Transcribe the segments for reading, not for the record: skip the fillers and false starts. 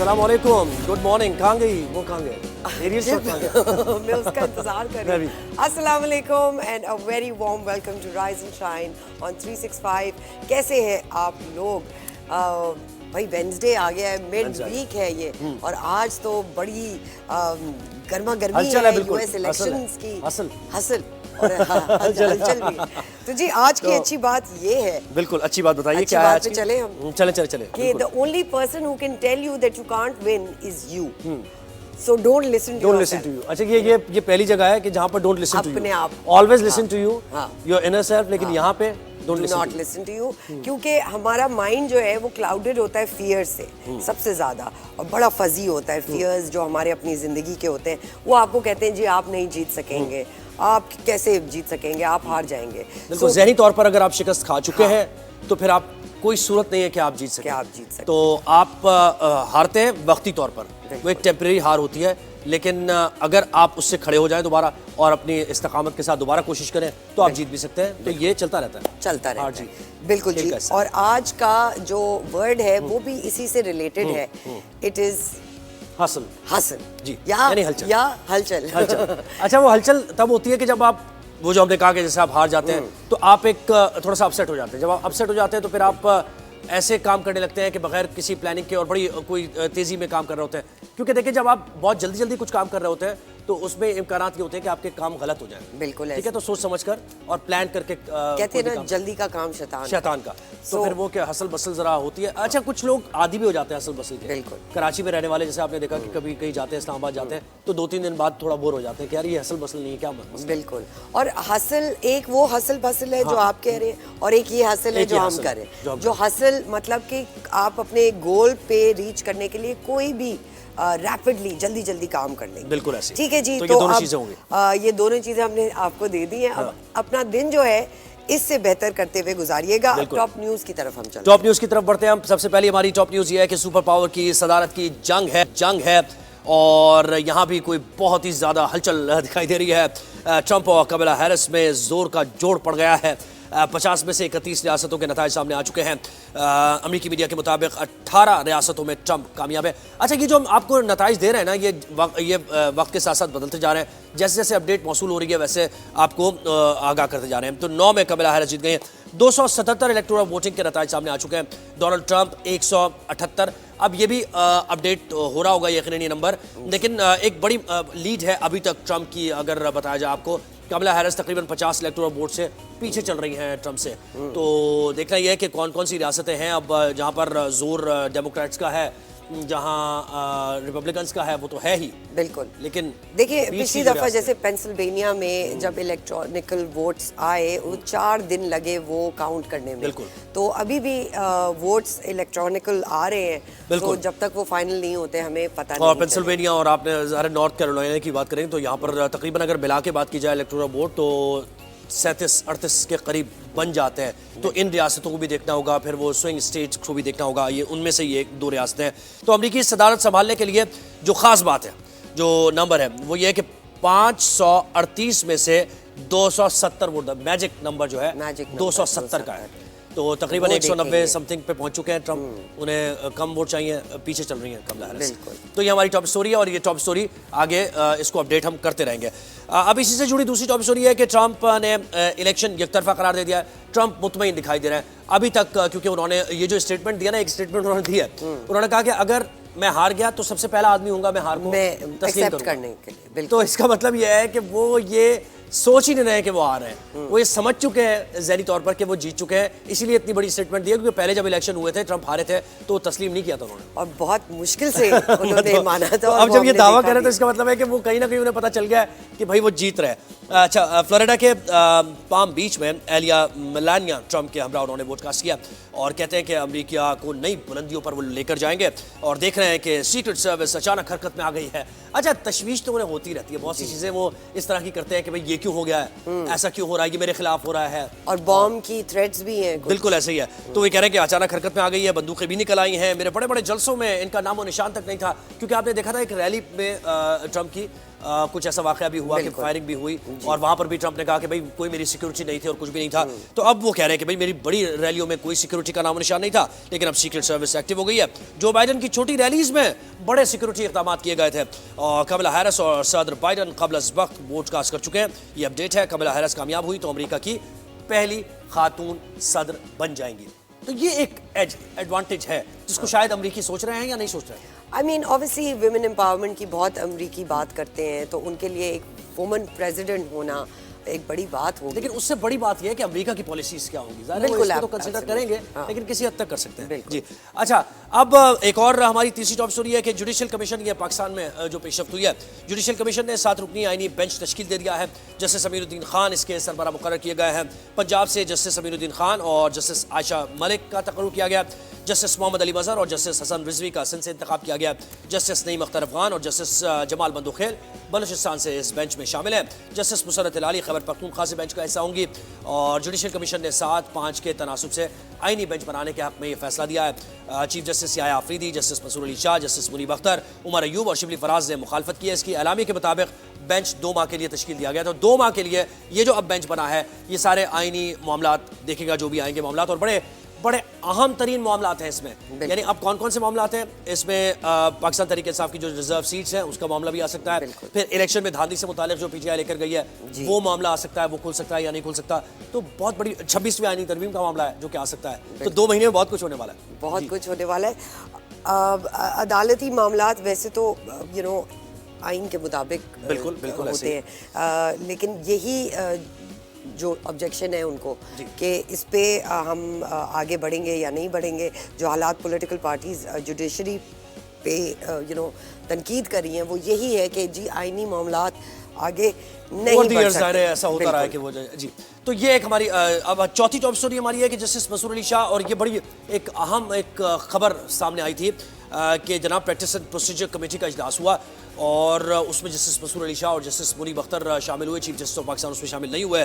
अस्सलाम वालेकुम, good morning. कहाँ गई वो, कहाँ गए एरियल शॉट कहाँ गए? मैं उसका इंतजार कर रही हूँ। अस्सलाम वालेकुम and a very warm welcome to rise and shine on 365। कैसे हैं आप लोग? भाई वेंसडे आ गया है, मिड वीक है ये, और आज तो बड़ी गर्मा गर्मी है यूएस इलेक्शंस की। हसल और हलचल भी। तो जी आज की अच्छी बात ये है, बिल्कुल अच्छी बात बताइए, क्या है आज की? चले हम चले कि the only person who can tell you that you can't win is you, so don't listen to you. अच्छा, ये पहली जगह है कि जहाँ पर डोंट लिसन टू यू, अपने आप always listen to you your inner self, लेकिन यहाँ पे do not listen to you, क्योंकि हमारा माइंड जो है वो क्लाउडेड होता है फियर से सबसे ज्यादा, और बड़ा फजी होता है। फियर्स जो हमारे अपनी जिंदगी के होते हैं वो आपको कहते हैं जी आप नहीं जीत सकेंगे, आप कैसे जीत सकेंगे, आप हार जाएंगे। बिल्कुल, ज़हनी तौर पर अगर आप शिकस्त खा चुके हैं तो फिर आप कोई सूरत नहीं है कि आप जीत सकें। तो आप हारते हैं वक्ती तौर पर, वो एक टेम्परेरी हार होती है, लेकिन अगर आप उससे खड़े हो जाएं दोबारा और अपनी इस्तकामत के साथ दोबारा कोशिश करें तो आप जीत भी सकते हैं। तो ये चलता रहता है। बिल्कुल जी। और आज का जो वर्ड है वो भी इसी से रिलेटेड है, इट इज हसल जी, यानी हलचल या हलचल। अच्छा, वो हलचल तब होती है कि जब आप, वो जो हमने कहा कि जैसे आप हार जाते हैं तो आप एक थोड़ा सा अपसेट हो जाते हैं। जब आप अपसेट हो जाते हैं तो फिर आप ऐसे काम करने लगते हैं कि बगैर किसी प्लानिंग के और बड़ी कोई तेजी में काम कर रहे होते हैं। क्योंकि देखिए, जब आप बहुत जल्दी जल्दी कुछ काम कर रहे होते हैं तो उसमें इम्कानात ये होते हैं कि आपके काम गलत हो जाए। बिल्कुल, ठीक है। तो सोच समझ कर और प्लान करके, कहते हैं ना जल्दी का काम शैतान का। तो फिर वो क्या हसल बसल जरा होती है। अच्छा, कुछ लोग आदी भी हो जाते हैं हसल बसल के। बिल्कुल। कराची में रहने वाले, जैसे आपने देखा कि कभी कहीं जाते हैं, इस्लामाबाद जाते हैं, तो 2-3 दिन बाद थोड़ा बोर हो जाते हैं कि यार ये हसल बसल नहीं है, क्या मतलब। बिल्कुल। और हसल, एक वो हसल बसल है जो आप कह रहे हैं, और एक ये हसल है जो हम कर रहे हैं। जो हसल मतलब कि आप अपने गोल पे रीच करने के लिए कोई भी रैपिडली जल्दी जल्दी काम कर लेंगे। बिल्कुल ऐसे। ठीक है जी। तो ये दोनों चीजें होंगी। ये दोनों चीजें हमने आपको दे दी हैं। अब अपना दिन जो है इससे बेहतर करते हुए गुजारिएगा। टॉप न्यूज की तरफ हम चलते हैं। टॉप न्यूज की तरफ बढ़ते हैं हम। सबसे पहले हमारी टॉप न्यूज ये है कि सुपर पावर की सदारत की जंग है और यहाँ भी कोई बहुत ही ज्यादा हलचल दिखाई दे रही है। ट्रंप और कमला हैरिस में जोर का जोड़ पड़ गया है। 50 में से 31 रियासतों के नताइज सामने आ चुके हैं। अमेरिकी मीडिया के मुताबिक 18 रियासतों में ट्रंप कामयाब है। अच्छा, ये जो हम आपको नताइज दे रहे हैं ना, ये वक्त के साथ साथ बदलते जा रहे हैं। जैसे जैसे अपडेट मौसूल हो रही है वैसे आपको आगाह करते जा रहे हैं। तो 9 में कमला हैरिस जीत गई हैं। 277 इलेक्टोरल वोटिंग के नताइज सामने आ चुके हैं। Donald Trump 178। अब ये भी अपडेट हो रहा होगा यकीनन ये नंबर, लेकिन एक बड़ी लीड है अभी तक ट्रंप की। अगर बताया जाए आपको, कमला हैरिस तकरीबन 50 इलेक्टोरल वोट से पीछे चल रही हैं ट्रंप से। तो देखना यह है कि कौन कौन सी रियासतें हैं अब जहां पर जोर डेमोक्रेट्स का है, जहां रिपब्लिकन्स का है वो तो है ही। बिल्कुल। लेकिन देखिए, पिछली दफा जैसे पेंसिल्वेनिया में जब इलेक्ट्रॉनिकल वोट्स आए, वो 4 दिन लगे वो काउंट करने में। बिल्कुल। तो अभी भी वोट्स इलेक्ट्रॉनिकल आ रहे हैं, तो जब तक वो फाइनल नहीं होते हमें पता नहीं। और पेंसिल्वेनिया और आपने नॉर्थ कैरोलिना की बात करें तो यहाँ पर तकरीबन अगर मिला के बात की जाए इलेक्टोरल वोट तो 37-38 के करीब बन जाते हैं। तो इन रियासतों को भी देखना होगा, फिर वो स्विंग स्टेट्स को भी देखना होगा। ये उनमें से ये 2 रियासतें हैं। तो अमेरिकी सदारत संभालने के लिए जो खास बात है, जो नंबर है, वो ये है कि 538 में से 270 वोट, मैजिक नंबर जो है 270 का है। तो तकरीबन 190 समथिंग पे पहुंच चुके हैं ट्रंप। उन्हें कम वोट चाहिए, पीछे चल रही हैं कमला हैरिस। तो ये हमारी टॉप स्टोरी है और ये टॉप स्टोरी आगे इसको अपडेट हम करते रहेंगे। अब इसी से जुड़ी दूसरी टॉप स्टोरी है कि ट्रंप ने इलेक्शन एकतरफा करार दे दिया है। ट्रंप मुतमईन दिखाई दे रहे हैं अभी तक, क्योंकि उन्होंने ये जो स्टेटमेंट दिया ना, एक स्टेटमेंट उन्होंने दिया, उन्होंने कहा कि अगर मैं हार गया तो सबसे पहला आदमी हूंगा मैं हार को तस्लीम करने के लिए। तो इसका मतलब यह है कि वो ये सोच ही नहीं रहे कि वो आ रहे हैं, वो ये समझ चुके हैं ज़हनी तौर पर कि वो जीत चुके हैं, इसीलिए इतनी बड़ी स्टेटमेंट दी है। क्योंकि पहले जब इलेक्शन हुए थे, ट्रंप हारे थे, तो तस्लीम नहीं किया था उन्होंने, और बहुत मुश्किल से उन्होंने माना था। अब जब ये दावा कर रहे तो इसका मतलब है कि वो कहीं ना कहीं उन्हें पता चल गया कि भाई वो जीत रहे हैं। अच्छा, फ्लोरिडा के पाम बीच में एलिया मेलानिया ट्रंप के हमरा उन्होंने वोट कास्ट किया और कहते हैं कि अमेरिका को नई बुलंदियों पर वो लेकर जाएंगे। और देख रहे हैं कि सीक्रेट सर्विस अचानक हरकत में आ गई है। अच्छा, तशवीश तो उन्हें होती रहती है, बहुत सी चीजें वो इस तरह की करते हैं कि भाई ये क्यों हो गया है, ऐसा क्यों हो रहा है, ये मेरे खिलाफ हो रहा है, और बॉम्ब की थ्रेट्स भी हैं। बिल्कुल ऐसे ही है। तो वो कह रहे हैं कि अचानक हरकत में आ गई है, बंदूकें भी निकल आई हैं। मेरे बड़े बड़े जलसों में इनका नामो निशान तक नहीं था, क्योंकि आपने देखा था एक रैली में ट्रंप की कुछ ऐसा वाकया भी हुआ कि फायरिंग भी हुई और वहां पर भी ट्रंप ने कहा कि भाई कोई मेरी सिक्योरिटी नहीं थी और कुछ भी नहीं था। तो अब वो कह रहे हैं कि भाई मेरी बड़ी रैलियों में कोई सिक्योरिटी का नामो निशान नहीं था, लेकिन अब सीक्रेट सर्विस एक्टिव हो गई है। जो बाइडन की छोटी रैलीज में बड़े सिक्योरिटी इक़दाम किए गए थे। और कमला हैरिस और सदर बाइडन कबल अज़ वक्त वोटकास्ट कर चुके हैं। ये अपडेट है, कमला हैरिस कामयाब हुई तो अमेरिका की पहली खातून सदर बन जाएंगी। तो ये एक एडवांटेज है जिसको शायद अमेरिकी सोच रहे हैं या नहीं सोच रहे हैं। I mean obviously women empowerment की बहुत अमेरिकी बात करते हैं, तो उनके लिए एक वुमन प्रेसिडेंट होना एक बड़ी बात होगी। लेकिन उससे बड़ी बात यह है कि अमेरिका की पॉलिसीज क्या होंगी, बिल्कुल तो कंसीडर करेंगे, लेकिन किसी हद तक कर सकते हैं जी। अच्छा, अब एक और हमारी तीसरी टॉप स्टोरी है कि जुडिशियल कमीशन, ये पाकिस्तान में जो पेशरफ्त हुई है, जुडिशियल कमीशन ने 7 रुकनी आईनी बेंच तश्कील दे दिया है। जस्टिस अमीरुद्दीन खान इसके सरबराह मुकर्रर किए गए हैं। पंजाब से जस्टिस अमीरुद्दीन खान और जस्टिस आयशा मलिक का तकर्रुर किया गया। जस्टिस मोहम्मद अली मजहर और जस्टिस हसन रिजवी का सिंध से इंतखाब किया गया। जस्टिस नईम अख्तर अफगान और जस्टिस जमाल बंदूखेल बलूचिस्तान से इस बेंच में शामिल है। जस्टिस मुसर्रत इलाली खैबर पख्तूनख्वा से बेंच का हिस्सा होंगी। और जुडिशियल कमीशन ने 7-5 के तनासुब से आईनी बेंच बनाने के हक में यह फैसला दिया है। चीफ जस्टिस याया आफरीदी, जस्टिस मसूर अली शाह, जस्टिस मुनीब अख्तर, उमर अयूब और शिबली फराज ने मुखालफत की है। इसकी एलामी के मुताबिक बेंच 2 माह के लिए तश्कील दिया गया। तो 2 माह के लिए ये जो अब बेंच बना है, ये सारे आईनी मामलात देखेगा, जो भी आएंगे मामलात, और बड़े अहम तरीन मामलात हैं इसमें। यानी अब कौन कौन से मामलात हैं इसमें? पाकिस्तान तहरीक इंसाफ की जो रिजर्व सीट्स हैं उसका मामला भी आ सकता है। फिर इलेक्शन में धांधली से मुतालिक जो पीटीआई लेकर गई है वो मामला आ सकता है, वो खुल सकता है या नहीं खुल सकता। तो बहुत बड़ी 26वीं आईनी तरमीम का मामला है जो कि आ सकता है। तो 2 महीने में बहुत कुछ होने वाला है, बहुत कुछ होने वाला है। अदालती मामलात वैसे तो आइन के मुताबिक बिल्कुल होते हैं, लेकिन यही जो ऑब्जेक्शन है उनको कि इस पे हम आगे बढ़ेंगे या नहीं बढ़ेंगे। जो हालात पॉलिटिकल पार्टीज जुडिशरी पे तनकीद कर रही हैं वो यही है कि जी आइनी मामलात आगे नहीं बढ़ सकते। ऐसा होता रहा है कि वो जी। तो ये एक हमारी अब चौथी टॉप स्टोरी हमारी है कि जस्टिस मसूर अली शाह, और ये बड़ी एक अहम खबर सामने आई थी कि जनाब प्रैक्टिस एंड प्रोसीजर कमेटी का इजलास हुआ और उसमें जस्टिस मसूर अली शाह और जस्टिस मुनीब अख्तर शामिल हुए। चीफ जस्टिस ऑफ पाकिस्तान उसमें शामिल नहीं हुए।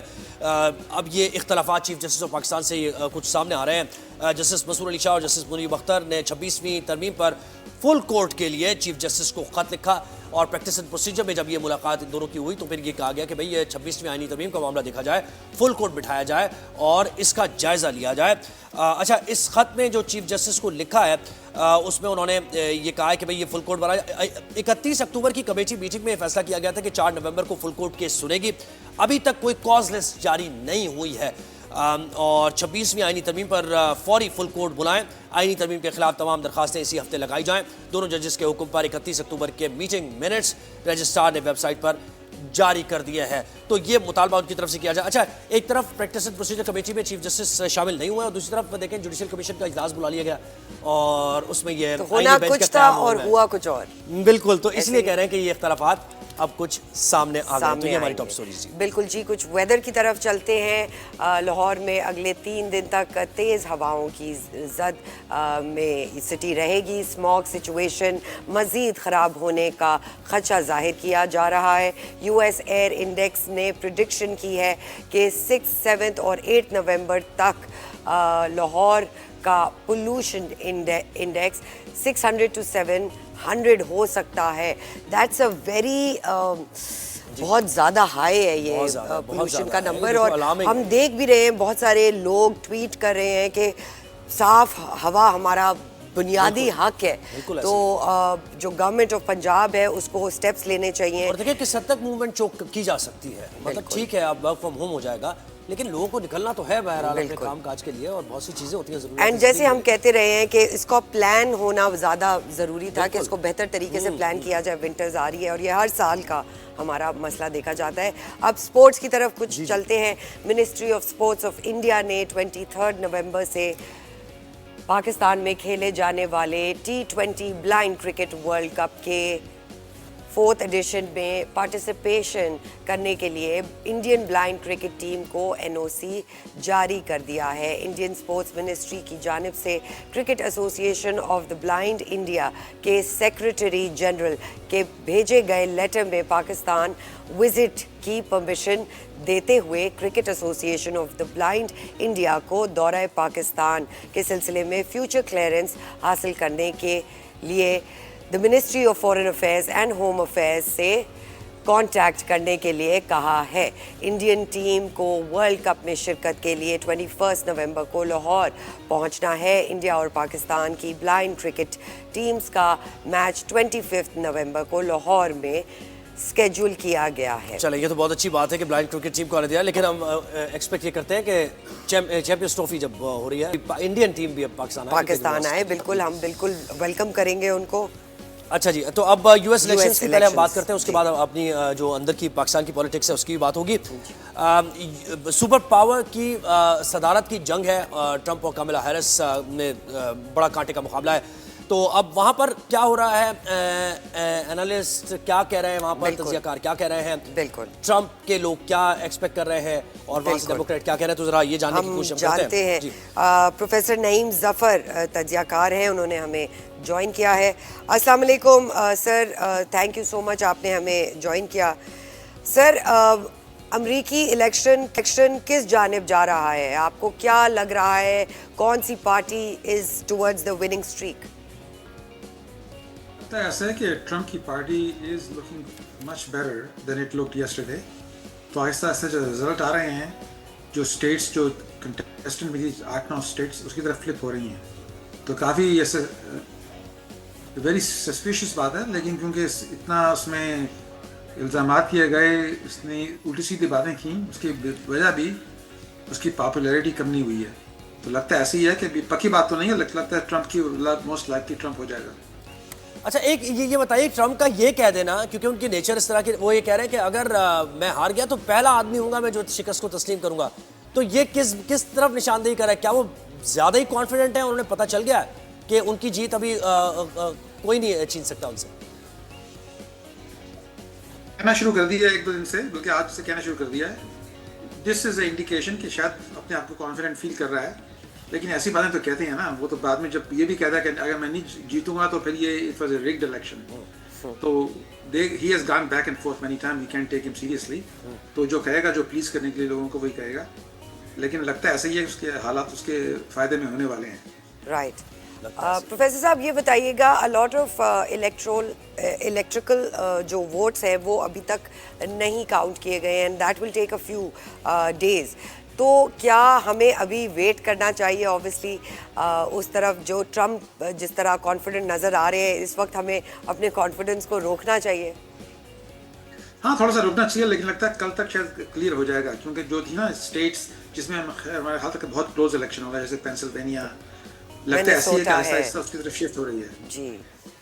अब ये इख्तलाफात चीफ जस्टिस ऑफ पाकिस्तान से कुछ सामने आ रहे हैं। जस्टिस मसूर अली शाह और जस्टिस मुनीब अख्तर ने 26वीं तरमीम पर फुल कोर्ट के लिए चीफ जस्टिस को खत लिखा और प्रैक्टिस एंड प्रोसीजर में जब ये मुलाकात इन दोनों की हुई तो फिर ये कहा गया कि भाई ये 26वीं आईनी तरमीम का मामला देखा जाए, फुल कोर्ट बिठाया जाए और इसका जायज़ा लिया जाए। अच्छा, इस खत में जो चीफ जस्टिस को लिखा है उसमें उन्होंने ये कहा है कि भाई ये फुल कोर्ट बनाया। 31 अक्टूबर की कमेटी मीटिंग में फैसला किया गया था कि 4 नवंबर को फुल कोर्ट केस सुनेगी। अभी तक कोई कॉज लिस्ट जारी नहीं हुई है और 26वीं आईनी तरमीम पर फौरी फुल कोर्ट बुलाएं। आईनी तरमीम के खिलाफ तमाम दरखास्तें इसी हफ्ते लगाई जाएं। दोनों जजेस के हुक्म पर 31 अक्टूबर के मीटिंग मिनट्स रजिस्ट्रार ने वेबसाइट पर जारी कर दिए हैं। तो ये मुतालबा उनकी तरफ से किया जाए। अच्छा, एक तरफ प्रैक्टिस एंड प्रोसीजर कमेटी में चीफ जस्टिस शामिल नहीं हुए और दूसरी तरफ देखें जुडिशियल कमीशन का इजलास बुला लिया गया और उसमें ये तो होना कुछ था और हुआ कुछ और। बिल्कुल, तो इसलिए कह रहे हैं कि ये इख्तलाफात अब कुछ सामने आ गए। तो ये हमारी टॉप स्टोरीज थी। बिल्कुल जी। कुछ वेदर की तरफ चलते हैं। लाहौर में अगले 3 दिन तक तेज़ हवाओं की जद में सिटी रहेगी। स्मॉग सिचुएशन मज़ीद ख़राब होने का खदशा जाहिर किया जा रहा है। US एयर इंडेक्स ने प्रिडिक्शन की है कि 6, 7 और 8 नवंबर तक लाहौर का पोल्यूशन इंडेक्स 600 to 700 हो सकता है। दैट्स अ वेरी बहुत ज़्यादा हाई है ये पोल्यूशन का नंबर। और हम देख भी रहे हैं बहुत सारे लोग ट्वीट कर रहे हैं कि साफ हवा हमारा बुनियादी हक है। तो जो गवर्नमेंट ऑफ पंजाब है उसको स्टेप्स लेने चाहिए। और देखिए किस हद तक मूवमेंट चोक की जा सकती है। मतलब ठीक है अब वर्क फ्रॉम होम हो जाएगा लेकिन लोगों को निकलना तो है बहरहाल अपने काम काज के लिए और बहुत सी चीज़ें होती हैं ज़रूरी। एंड जैसे हम कहते रहे हैं कि इसको प्लान होना ज़्यादा ज़रूरी था कि इसको बेहतर तरीके से प्लान किया जाए। विंटर्स आ रही है और ये हर साल का हमारा मसला देखा जाता है। अब स्पोर्ट्स की तरफ कुछ चलते हैं। Ministry of sports of India ने 23 नवंबर से पाकिस्तान में खेले जाने वाले T20 blind cricket world cup के 4th एडिशन में पार्टिसिपेशन करने के लिए इंडियन ब्लाइंड क्रिकेट टीम को NOC जारी कर दिया है। इंडियन स्पोर्ट्स मिनिस्ट्री की जानिब से cricket association of the blind India के सेक्रेटरी जनरल के भेजे गए लेटर में पाकिस्तान विजिट की परमिशन देते हुए cricket association of the blind India को दौरा पाकिस्तान के सिलसिले में फ्यूचर क्लियरेंस हासिल करने के लिए the ministry of foreign affairs and home affairs से कांटेक्ट करने के लिए कहा है। इंडियन टीम को वर्ल्ड कप में शिरकत के लिए 21 नवंबर को लाहौर पहुंचना है। इंडिया और पाकिस्तान की ब्लाइंड क्रिकेट टीम्स का मैच 25 नवंबर को लाहौर में स्केड्यूल किया गया है। चले, ये तो बहुत अच्छी बात है कि ब्लाइंड क्रिकेट टीम को आने दिया, लेकिन हम एक्सपेक्ट ये करते हैं कि चैंपियंस ट्रॉफी जब हो रही है, इंडियन टीम भी अब पाकिस्तान आए, बिल्कुल हम बिल्कुल वेलकम करेंगे उनको। अच्छा जी, तो अब यूएस इलेक्शंस की पहले हम बात करते हैं, उसके बाद अपनी जो अंदर की पाकिस्तान की पॉलिटिक्स है उसकी भी बात होगी। सुपर पावर की सदारत की जंग है, ट्रंप और कमला हैरिस में बड़ा कांटे का मुकाबला है। तो अब वहाँ पर क्या हो रहा है, एनालिस्ट क्या कह रहे हैं, वहाँ पर तज्जियाकार क्या कह रहे हैं, बिल्कुल ट्रंप के लोग क्या एक्सपेक्ट कर रहे हैं और वहाँ से डेमोक्रेट क्या कह रहे हैं, तो जरा ये जानने की कोशिश जानते हैं। प्रोफेसर नईम जफर तज्जियाकार हैं, उन्होंने हमें ज्वाइन किया है। अस्सलाम वालेकुम sir, thank you so much, आपने हमें ज्वाइन किया। सर, अमरीकी इलेक्शन किस जानिब जा रहा है, आपको क्या लग रहा है, कौन सी party is towards the winning streak? ऐसा है कि ट्रम्प की party is looking much better than it looked yesterday. तो आहिस्ता आहिस्ता जो रिजल्ट आ रहे हैं, जो स्टेट्स जो कंटेस्टेंट में 8-9 स्टेट्स उसकी तरफ फ्लिप हो रही हैं, तो काफ़ी ऐसे वेरी सस्पिशियस बात है। लेकिन क्योंकि इतना उसमें इल्ज़ामात किए गए, उसने उल्टी सीधी बातें की, उसकी वजह भी उसकी पॉपुलैरिटी कम नहीं हुई है। तो लगता है ऐसे ही है कि पक्की बात तो नहीं है, लगता है ट्रम्प की मोस्ट लाइकली ट्रम्प हो जाएगा। अच्छा, एक ये बताइए, ट्रम्प का ये कह देना, क्योंकि उनकी नेचर इस तरह की, वो ये कह रहे हैं कि अगर मैं हार गया तो पहला आदमी हूंगा मैं जो शिकस्त को तस्लीम करूंगा, तो ये किस तरफ निशानदेही कर रहा है? क्या वो ज़्यादा ही कॉन्फिडेंट है, उन्हें पता चल गया कि उनकी जीत अभी कोई नहीं छीन सकता उनसे? कहना शुरू कर दिया है 1-2 दिन से, बल्कि आज से कहना शुरू कर दिया है। दिस इज ए इंडिकेशन कि शायद अपने आप को कॉन्फिडेंट फील कर रहा है। लेकिन ऐसी बातें तो कहते हैं ना, वो तो बाद में जब ये भी कहता है कि अगर मैं नहीं जीतूंगा तो फिर ये it was a rigged election. तो he has gone back and forth many time, we can take him seriously. तो जो कहेगा, जो प्लीज करने के लिए लोगों को वही कहेगा, लेकिन लगता है ऐसे ही है, उसके हालात उसके फायदे में होने वाले हैं। राइट। प्रोफेसर साहब, ये बताइएगा, अ लॉट ऑफ इलेक्ट्रिकल जो वोट्स हैं वो अभी तक नहीं काउंट किए गए हैं, and that will take a few days. तो क्या हमें अभी वेट करना चाहिए? ऑब्वियसली उस तरफ जो ट्रम्प जिस तरह कॉन्फिडेंट नज़र आ रहे हैं इस वक्त, हमें अपने कॉन्फिडेंस को रोकना चाहिए। हाँ, थोड़ा सा रुकना चाहिए, लेकिन लगता है कल तक शायद क्लियर हो जाएगा। क्योंकि जो थी ना स्टेट्स जिसमें हमारे हाल तक बहुत क्लोज इलेक्शन होगा, जैसे पेंसिल्वेनिया, लगता है ऐसी है कि आहिस्ता उसकी तरफ शिफ्ट हो रही है जी।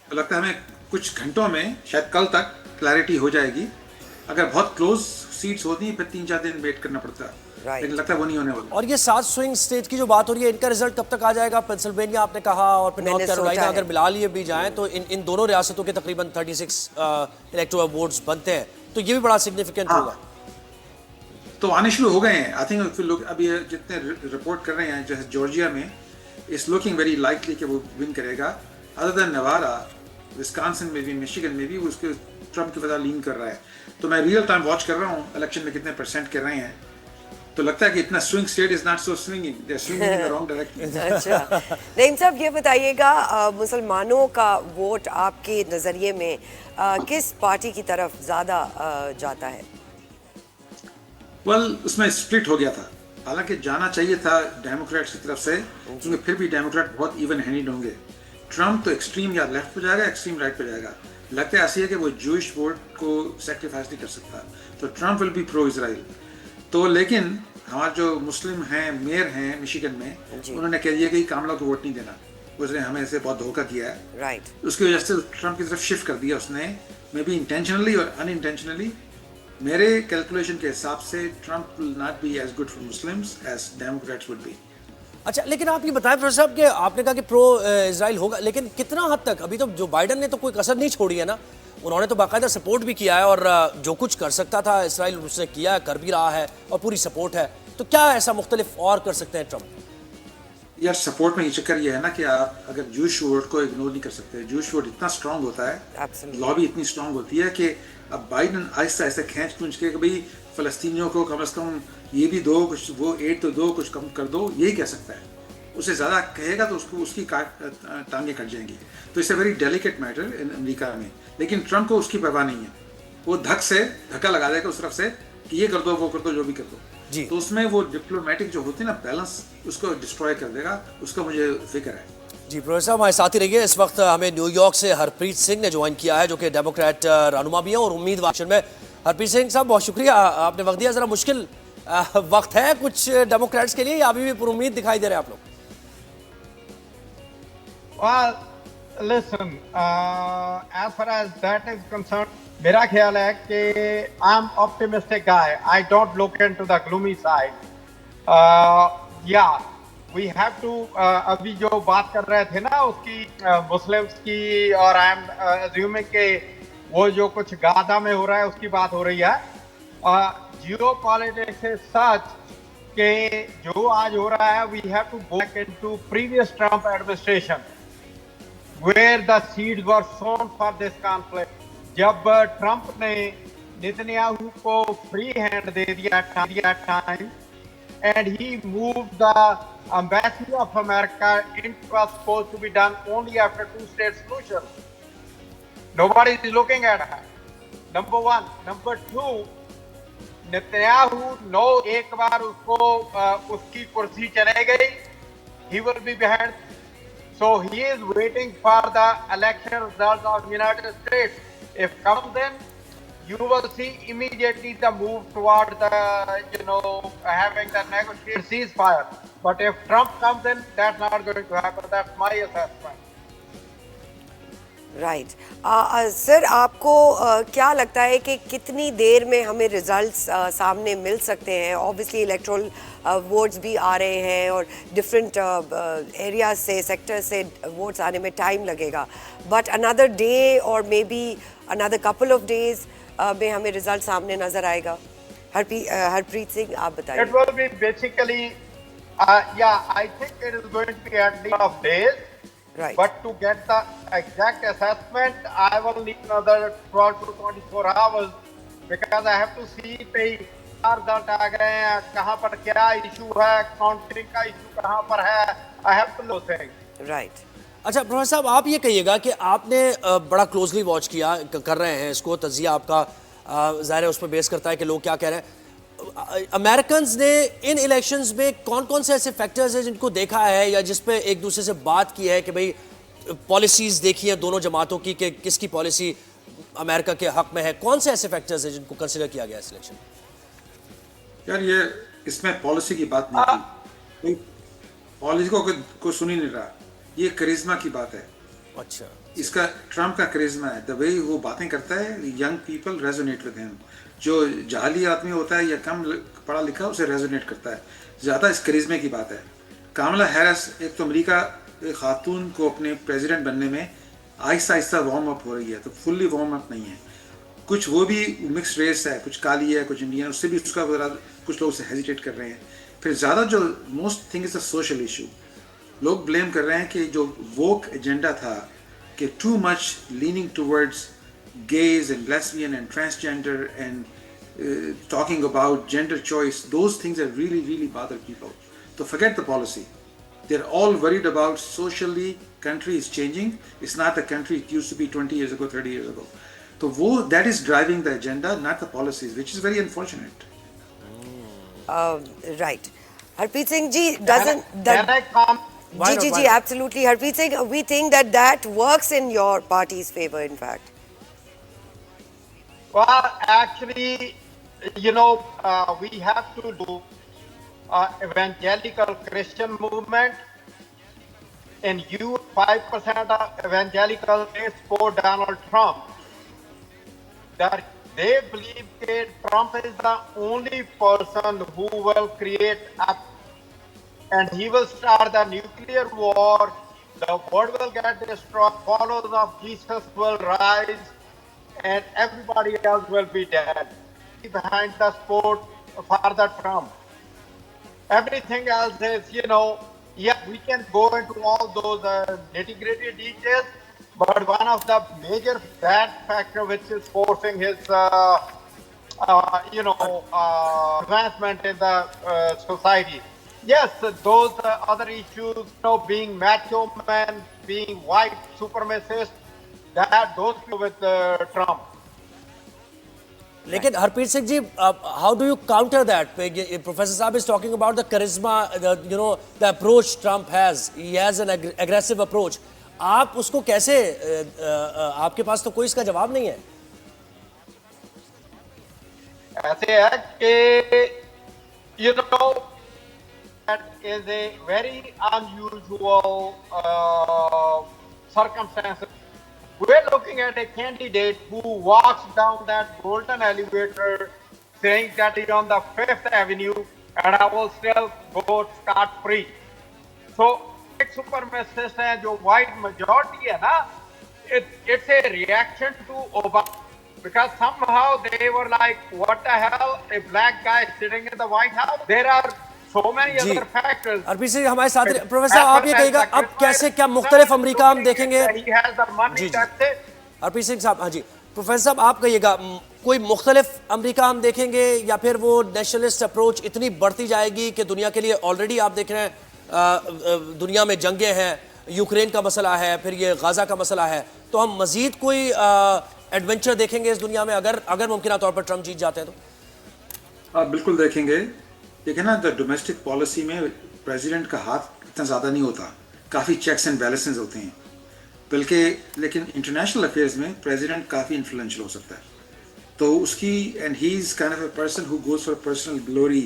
तो लगता है हमें कुछ घंटों में, शायद कल तक क्लैरिटी हो जाएगी। अगर बहुत क्लोज सीट्स होती हैं फिर 3-4 दिन वेट करना पड़ता है, लेकिन लगता है वो नहीं होने वाला। और ये 7 स्विंग स्टेट की जो बात हो रही है, इनका रिजल्ट कब तक आ जाएगा? पेंसिल्वेनिया आपने कहा, और फिर नॉर्थ कैरोलिना अगर मिला लिए भी जाएं तो इन दोनों रियासतों के तकरीबन 36 इलेक्टोरल वोट्स बनते हैं, तो ये भी बड़ा सिग्निफिकेंट होगा। तो आने शुरू हो गए हैं। आई थिंक लोग अभी जितने रिपोर्ट कर रहे हैं, जैसे जॉर्जिया में इट्स लुकिंग वेरी लाइकली कि वो विन करेगा। अदर देन नेवाडा, विस्कॉन्सिन में भी, मिशिगन में भी उसके ट्रम्प की वजह लीन कर रहा है। तो मैं रियल टाइम वॉच कर रहा हूँ इलेक्शन में कितने परसेंट कर रहे हैं, तो लगता है कि इतना swing state is not so swinging, they are swinging in the wrong direction. अच्छा, नईम साहब, ये बताइएगा, मुसलमानों का वोट आपके नज़रिए में किस पार्टी की तरफ ज़्यादा जाता है? उसमें स्प्लिट हो गया था, हालांकि जाना चाहिए था डेमोक्रेट्स की तरफ से, क्योंकि फिर भी डेमोक्रेट बहुत इवन हैंडेड होंगे। ट्रम्प तो एक्सट्रीम या लेफ्ट पे जाएगा, एक्सट्रीम राइट पे जाएगा। लगता है ऐसी है कि वो जूइश वोट को सेक्रीफाइस नहीं कर सकता, तो Trump will be pro Israel. तो लेकिन हमारे जो मुस्लिम हैं, मेयर हैं मिशिगन में, उन्होंने कह दिया कि कामला को वोट नहीं देना, उसने हमें ऐसे बहुत धोखा किया है। राइट। उसकी वजह से ट्रम्प की तरफ शिफ्ट कर दिया उसने, मे बी इंटेंशनली और अनइंटेंशनली। मेरे कैलकुलेशन के हिसाब से Trump will not be as good for Muslims as Democrats would be. अच्छा, लेकिन आप ये बताएं प्रोफेसर साहब कि आपने कहा कि प्रो इजराइल होगा, लेकिन कितना हद तक? अभी तो जो बाइडन ने तो कोई कसर नहीं छोड़ी है ना, उन्होंने तो बाकायदा सपोर्ट भी किया है, और जो कुछ कर सकता था इसराइल उसने किया है, कर भी रहा है, और पूरी सपोर्ट है। तो क्या ऐसा मुख्तलिफ और कर सकते हैं ट्रम्प? यार, सपोर्ट में ये चक्कर ये है ना कि आप अगर जूश वोट को इग्नोर नहीं कर सकते। जूश वोट इतना स्ट्रांग होता है, लॉबी इतनी स्ट्रांग होती है कि अब बाइडन आहिस्ता आहिस्ता खींच पूंछ के कि भाई फ़लस्तीनियों को कम से कम ये भी दो, कुछ वो एड तो दो, कुछ कम कर दो, यही कह सकता है। उससे ज़्यादा कहेगा तो उसको उसकी टांगें कट जाएंगी। तो it's a very delicate matter in America में, लेकिन ट्रम्प को उसकी परवाह नहीं है। वो धक्का लगा देगा उस तरफ से कि ये कर दो, वो कर दो, जो भी कर दो। जी। तो उसमें वो डिप्लोमेटिक जो होती है ना बैलेंस, उसको डिस्ट्रॉय कर देगा, उसका मुझे फिक्र है। जी प्रोफेसर साहब हमारे साथ ही रहिए। इस वक्त हमें न्यूयॉर्क से हरप्रीत सिंह ने ज्वाइन किया है, जो कि डेमोक्रेट रहनुमा भी हैं और उम्मीदवार में। हरप्रीत सिंह साहब बहुत शुक्रिया, आपने वक्त दिया। ज़रा मुश्किल वक्त है कुछ डेमोक्रेट्स के लिए, या अभी भी पुरुम्मीद दिखाई दे रहे हैं आप लोग? Well, listen, as far as that is concerned, मेरा ख्याल है कि I'm optimistic guy. I don't look into the gloomy side. Yeah, we have to. अभी जो बात कर रहे थे ना उसकी मुस्लिम्स की, और I am assuming कि वो जो कुछ गाजा में हो रहा है उसकी बात हो रही है। Geopolitics is such कि जो आज हो रहा है, we have to go back into previous Trump administration, where the seeds were sown for this conflict. जब ट्रंप ने नेतन्याहू को फ्री हैंड दे दिया time, and he moved the embassy of America, it was supposed to be done only after two-state solution. Nobody is looking at that. Number one. Number two, Netanyahu no एक बार उसको उसकी कुर्सी चले गई, he will be behind. So he is waiting for the election results of United States. If comes in, you will see immediately the move toward the, having the negotiated ceasefire. But if Trump comes in, that's not going to happen. That's my assessment. Right sir, आपको क्या लगता है कि कितनी देर में हमें results सामने मिल सकते हैं? ऑब्वियसली इलेक्ट्रल वोट्स भी आ रहे हैं और डिफरेंट एरियाज से, सेक्टर से वोट्स आने में टाइम लगेगा, बट अनदर डे और may be another couple of days में हमें रिजल्ट सामने नजर आएगा। हरप्रीत सिंह, आप बताइए। It will be basically, I think it is going to be at least of days. Right. But to get the exact assessment, I will need another 12 to 24 hours because I have to see क्या result आ गए हैं, कहाँ पर क्या issue है, counting का issue कहाँ पर है। I have to know things. Right. अच्छा प्रोफेसर साहब, आप ये कहिएगा कि आपने बड़ा क्लोजली वॉच किया कर रहे हैं इसको, तजिया आपका ज़ाहिर है उस पर बेस करता है कि लोग क्या कह रहे हैं। अमेरिकन्स ने इन इलेक्शंस में कौन कौन से ऐसे फैक्टर्स हैं जिनको देखा है या जिस पे एक दूसरे से बात की है कि भाई पॉलिसीज़ देखी है दोनों जमातों की कि किसकी पॉलिसी अमेरिका के हक में है? कौन से ऐसे फैक्टर्स हैं जिनको कंसिडर किया गया इस इलेक्शन में? यार ये इसमें पॉलिसी की बात नहीं थी, कोई पॉलिसी को सुन ही नहीं रहा, ये करिश्मा की बात है। अच्छा, इसका ट्रम्प का करिश्मा है, द वे वो बातें करता है, young people resonate with him. जो जाली आदमी होता है या कम पढ़ा लिखा उसे रेजोनेट करता है ज़्यादा। इस करिश्मे की बात है। कामला हैरिस, एक तो अमेरिका खातून को अपने प्रेसिडेंट बनने में आहिस्ता आहिस्ता वार्म अप हो रही है, तो फुल्ली वार्म अप नहीं है। कुछ वो भी मिक्स रेस है, कुछ काली है, कुछ इंडियन, उससे भी उसका कुछ लोग उसे हेजिटेट कर रहे हैं। फिर ज़्यादा जो most thing is a social issue, लोग ब्लेम कर रहे हैं कि जो वोक एजेंडा था कि too much leaning towards gays and lesbian and transgender and talking about gender choice, those things that really bother people. So forget the policy. They're all worried about socially country is changing. It's not the country it used to be 20 years ago, 30 years ago. So that is driving the agenda, not the policies, which is very unfortunate. Right. Harpreet Singh ji, doesn't that... Ji, absolutely. Harpreet Singh, we think that works in your party's favor, in fact. Well, actually, we have to do evangelical Christian movement. In 5% of evangelical they support Donald Trump. That they believe that Trump is the only person who will create and he will start the nuclear war. The world will get destroyed. Followers of Jesus will rise. And everybody else will be dead behind the support for the Trump. Everything else is, we can go into all those nitty-gritty details, but one of the major bad factor which is forcing his, advancement in the society. Yes, those other issues, being macho men, being white supremacists, that those people with Trump. लेकिन Harpreet Singh ji, how do you counter that? Professor साहब is talking about the charisma, you know, the approach Trump has, he has an aggressive approach. आप उसको कैसे, आपके पास तो कोई इसका जवाब नहीं है. ऐसे है कि you know that is a very unusual circumstance. We're looking at a candidate who walks down that golden elevator saying that he's on the Fifth Avenue and I will still go scot-free. So, एक supremacist है जो white majority है ना, it's a reaction to Obama. Because somehow they were like, what the hell, a black guy sitting in the White House? There are so many ji. other factors. Harpreet Singh हमारे साथ. Professor आप ये कहिएगा, अब कैसे, क्या मुख्तलिफ अमेरिका हम देखेंगे? He has the money, ji, ji. that's it. Harpreet Singh साहब, हाँ जी. प्रोफेसर साहब आप कहिएगा, कोई मुख्तलिफ अमेरिका हम देखेंगे या फिर वो नेशनलिस्ट अप्रोच इतनी बढ़ती जाएगी कि दुनिया के लिए, ऑलरेडी आप देख रहे हैं दुनिया में जंगें हैं, यूक्रेन का मसला है, फिर ये गाजा का मसला है, तो हम मजीद कोई एडवेंचर देखेंगे इस दुनिया में अगर मुमकिन तौर पर ट्रम्प जीत जाते हैं तो? आप बिल्कुल देखेंगे. देखिए ना, द डोमेस्टिक पॉलिसी में प्रेसिडेंट का हाथ इतना ज़्यादा नहीं होता, काफ़ी चेक्स एंड बैलेंसेस होते हैं. बल्कि लेकिन इंटरनेशनल अफेयर्स में प्रेसिडेंट काफ़ी इन्फ्लुएंशियल हो सकता है. तो उसकी, and he is kind of a person who goes for personal glory.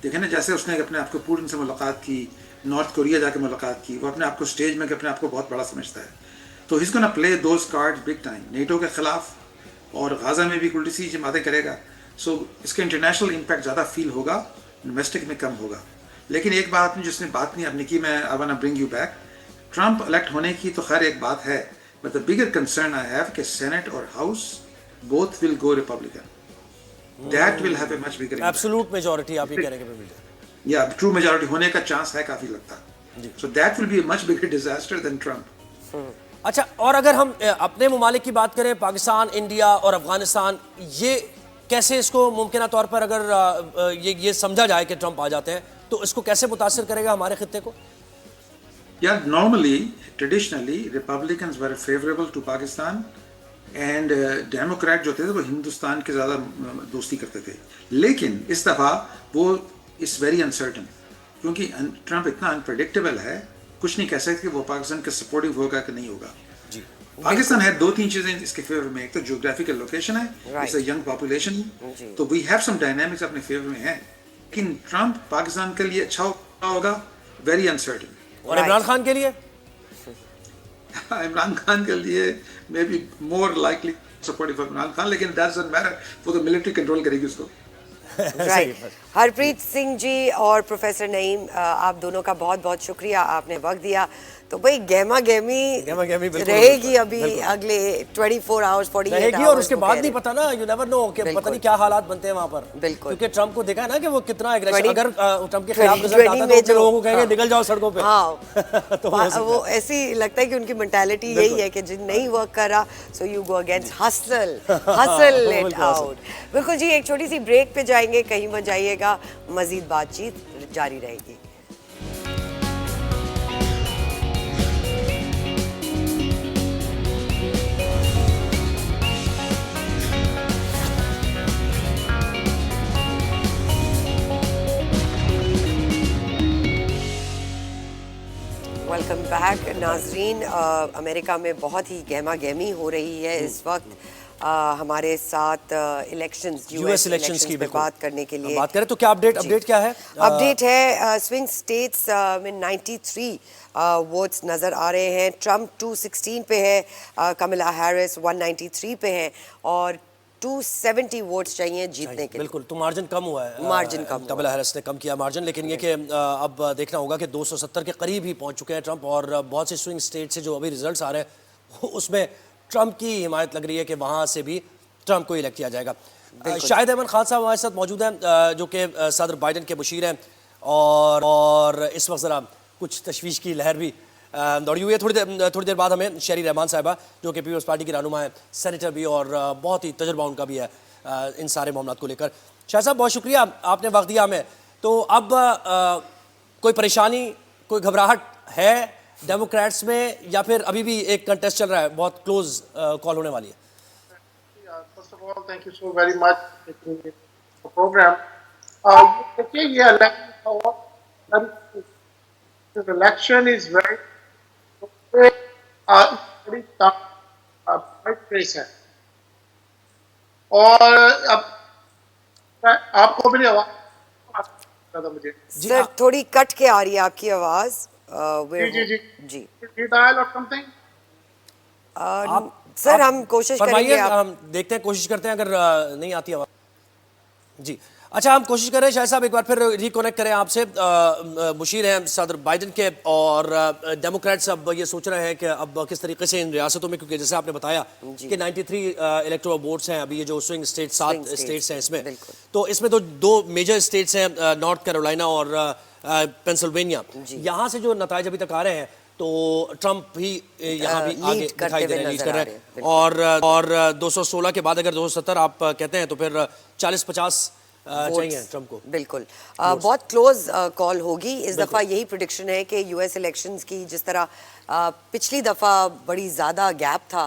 देखें ना, जैसे उसने अपने आप को पुतिन से मुलाकात की, नॉर्थ कोरिया जाके मुलाकात की, वो अपने आप को स्टेज में अपने आप को बहुत बड़ा समझता है. तो he is gonna play those cards big time. NATO के खिलाफ और गाजा में भी उल्टी सी बातें करेगा. सो इसका इंटरनेशनल इम्पैक्ट ज़्यादा फील होगा, डोमेस्टिक में कम होगा. लेकिन एक बात आपने जिसने बात नहीं आपने की, मैं I want to bring you back. Trump elect होने की तो खैर एक बात है, but the bigger concern I have कि सेनेट और house both will go Republican. That will have a much bigger absolute majority आप ये कह रहे हैं? या ट्रू मेजॉरिटी होने का चांस है, काफ़ी लगता. So that will be a much bigger disaster than Trump. अच्छा, और अगर हम अपने ममालिक की बात करें, पाकिस्तान, इंडिया और अफगानिस्तान, ये कैसे इसको मुमकिन तौर पर अगर ये समझा जाए कि ट्रम्प आ जाते हैं, तो इसको कैसे मुतासिर करेगा हमारे खित्ते को? Yeah, normally, traditionally, Republicans were favorable to Pakistan and Democrat जो थे वो हिंदुस्तान के ज़्यादा दोस्ती करते थे. लेकिन इस दफ़ा वो इस वेरी अनसर्टन, क्योंकि ट्रम्प इतना अनप्रडिक्टेबल है, कुछ नहीं कह सकते कि वो पाकिस्तान के सपोर्टिव होगा कि नहीं होगा. जी. पाकिस्तान है दो तीन चीज़ें इसके फेवर में. एक तो ज्योग्राफिकल लोकेशन है, इट्स अ यंग पॉपुलेशन, तो वी हैव सम डायनामिक्स अपने फेवर में है. लेकिन ट्रम्प पाकिस्तान के लिए अच्छा होगा, वेरी अनसर्टन. और इमरान खान के लिए? इमरान खान के लिए may be more likely supportive Imran Khan, लेकिन दैट डजंट मैटर, वो तो मिलिट्री कंट्रोल करेगी उसको. राइट. हरप्रीत सिंह जी और प्रोफेसर नईम, आप दोनों का बहुत बहुत शुक्रिया, आपने वक्त दिया. तो भाई गहमा गहमी रहेगी अभी अगले 24 आवर्स 48 रहेगी, और उसके बाद नहीं पता ना, यू नेवर नो कि पता नहीं क्या हालात बनते हैं वहां पर. बिल्कुल, क्योंकि ट्रम्प को देखा है ना कि वो कितना एग्रेसिव, अगर ट्रम्प के खिलाफ रिजल्ट आता है तो लोगों को कहेंगे निकल जाओ सड़कों पे. हाँ. तो वो ऐसी लगता है कि उनकी मेंटालिटी यही है कि जिन नहीं वर्क कर रहा, so you go against hustle it out. बिल्कुल जी, एक छोटी सी ब्रेक पे जाएंगे, कहीं मत जाइएगा, मजीद बातचीत जारी रहेगी. वेलकम बैक नाजरीन. अमेरिका में बहुत ही गहमा गहमी हो रही है इस वक्त. हमारे साथ इलेक्शंस, यूएस इलेक्शंस की बात करने के लिए बात करें तो क्या अपडेट क्या है? अपडेट है, स्विंग स्टेट्स में 93 वोट्स नज़र आ रहे हैं. ट्रम्प 216 पे है, कमला हैरिस 193 पे हैं, और 270 वोट्स चाहिए जीतने के लिए. बिल्कुल, तो मार्जिन कम हुआ है. मार्जिन कम, कमला हैरिस ने कम किया मार्जिन, लेकिन ये कि अब देखना होगा कि 270 के करीब ही पहुंच चुके हैं ट्रम्प. और बहुत से स्विंग स्टेट से जो अभी रिजल्ट्स आ रहे हैं उसमें ट्रम्प की हिमायत लग रही है कि वहाँ से भी ट्रम्प को इलेक्ट किया जाएगा. शाहिद अहमद खान साहब हमारे साथ मौजूद हैं, जो कि सदर बाइडन के मुशीर हैं, और इस वक्त ज़रा कुछ तशवीश की लहर भी दौड़ी हुई है. थोड़ी देर बाद हमें शेरी रहमान साहिबा, जो कि पीपल्स पार्टी की रहनुमा है, सेनेटर भी, और बहुत ही तजुर्बा उनका भी है इन सारे मामलों को लेकर. शाह साहब, बहुत शुक्रिया, आपने वक्त दिया हमें. तो अब कोई परेशानी, कोई घबराहट है डेमोक्रेट्स में, या फिर अभी भी एक कंटेस्ट चल रहा है, बहुत क्लोज कॉल होने वाली है? First of all, thank you so very much for taking the program. Okay, yeah, the election is very, very tough, very recent. और अब आपको मेरी आवाज मुझे जी सर थोड़ी कट के आ रही है आपकी आवाज जी जी जी जी जी डायल और समथिंग सर हम कोशिश फरमाइए, करेंगे आप हम देखते हैं, कोशिश करते हैं, अगर नहीं आती आवाज। जी अच्छा, हम कोशिश करें शायद साहब एक बार फिर रिकनेक्ट करें आपसे। मुशीर हैं सदर बाइडन के, और डेमोक्रेट्स अब ये सोच रहे हैं कि अब किस तरीके से इन रियासतों में, क्योंकि जैसे आपने बताया कि 93 इलेक्टोरल वोट्स हैं अभी, ये जो स्विंग स्टेट 7 स्टेट्स हैं इसमें, तो इसमें तो दो मेजर स्टेट्स हैं, नॉर्थ कैरोलिना और पेंसिल्वेनिया। यहाँ से जो नताइज अभी तक आ रहे हैं तो ट्रंप भी यहाँ भी आगे दिखाई दे रहे हैं, लीड कर रहे हैं, और 216 के बाद अगर 270 आप कहते हैं तो फिर 40-50 चाहिए ट्रंप को। बिल्कुल बहुत क्लोज कॉल होगी इस दफा। यही प्रेडिक्शन है कि यूएस इलेक्शंस की जिस तरह पिछली दफा बड़ी ज्यादा गैप था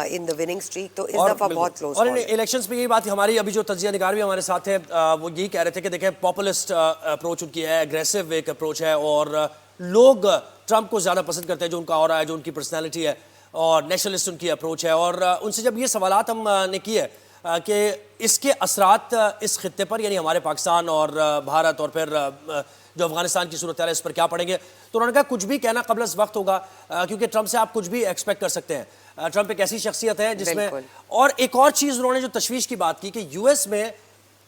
इन द विनिंग स्ट्रीक, तो इस दफा बहुत क्लोज। और इन इलेक्शंस में यही बात, हमारी अभी जो तज्जिया निगार भी हमारे साथ है वो यही कह रहे थे कि देखें पॉपुलिस्ट अप्रोच उनकी है, एग्रेसिव एक अप्रोच है, और लोग ट्रंप को ज़्यादा पसंद करते हैं, जो उनका ऑरा है, जो उनकी पर्सनैलिटी है, और नेशनलिस्ट उनकी अप्रोच है। और उनसे जब ये सवालात हमने किए कि इसके असरात इस खित्ते पर, यानी हमारे पाकिस्तान और भारत और फिर जो अफगानिस्तान की सूरत है, इस पर क्या पड़ेंगे, तो उन्होंने कहा कुछ भी कहना कबल अज़ वक्त होगा, क्योंकि ट्रंप से आप कुछ भी एक्सपेक्ट कर सकते हैं। ट्रंप एक ऐसी शख्सियत है जिसमें, और एक और चीज़ उन्होंने जो तशवीश की बात की कि यूएस में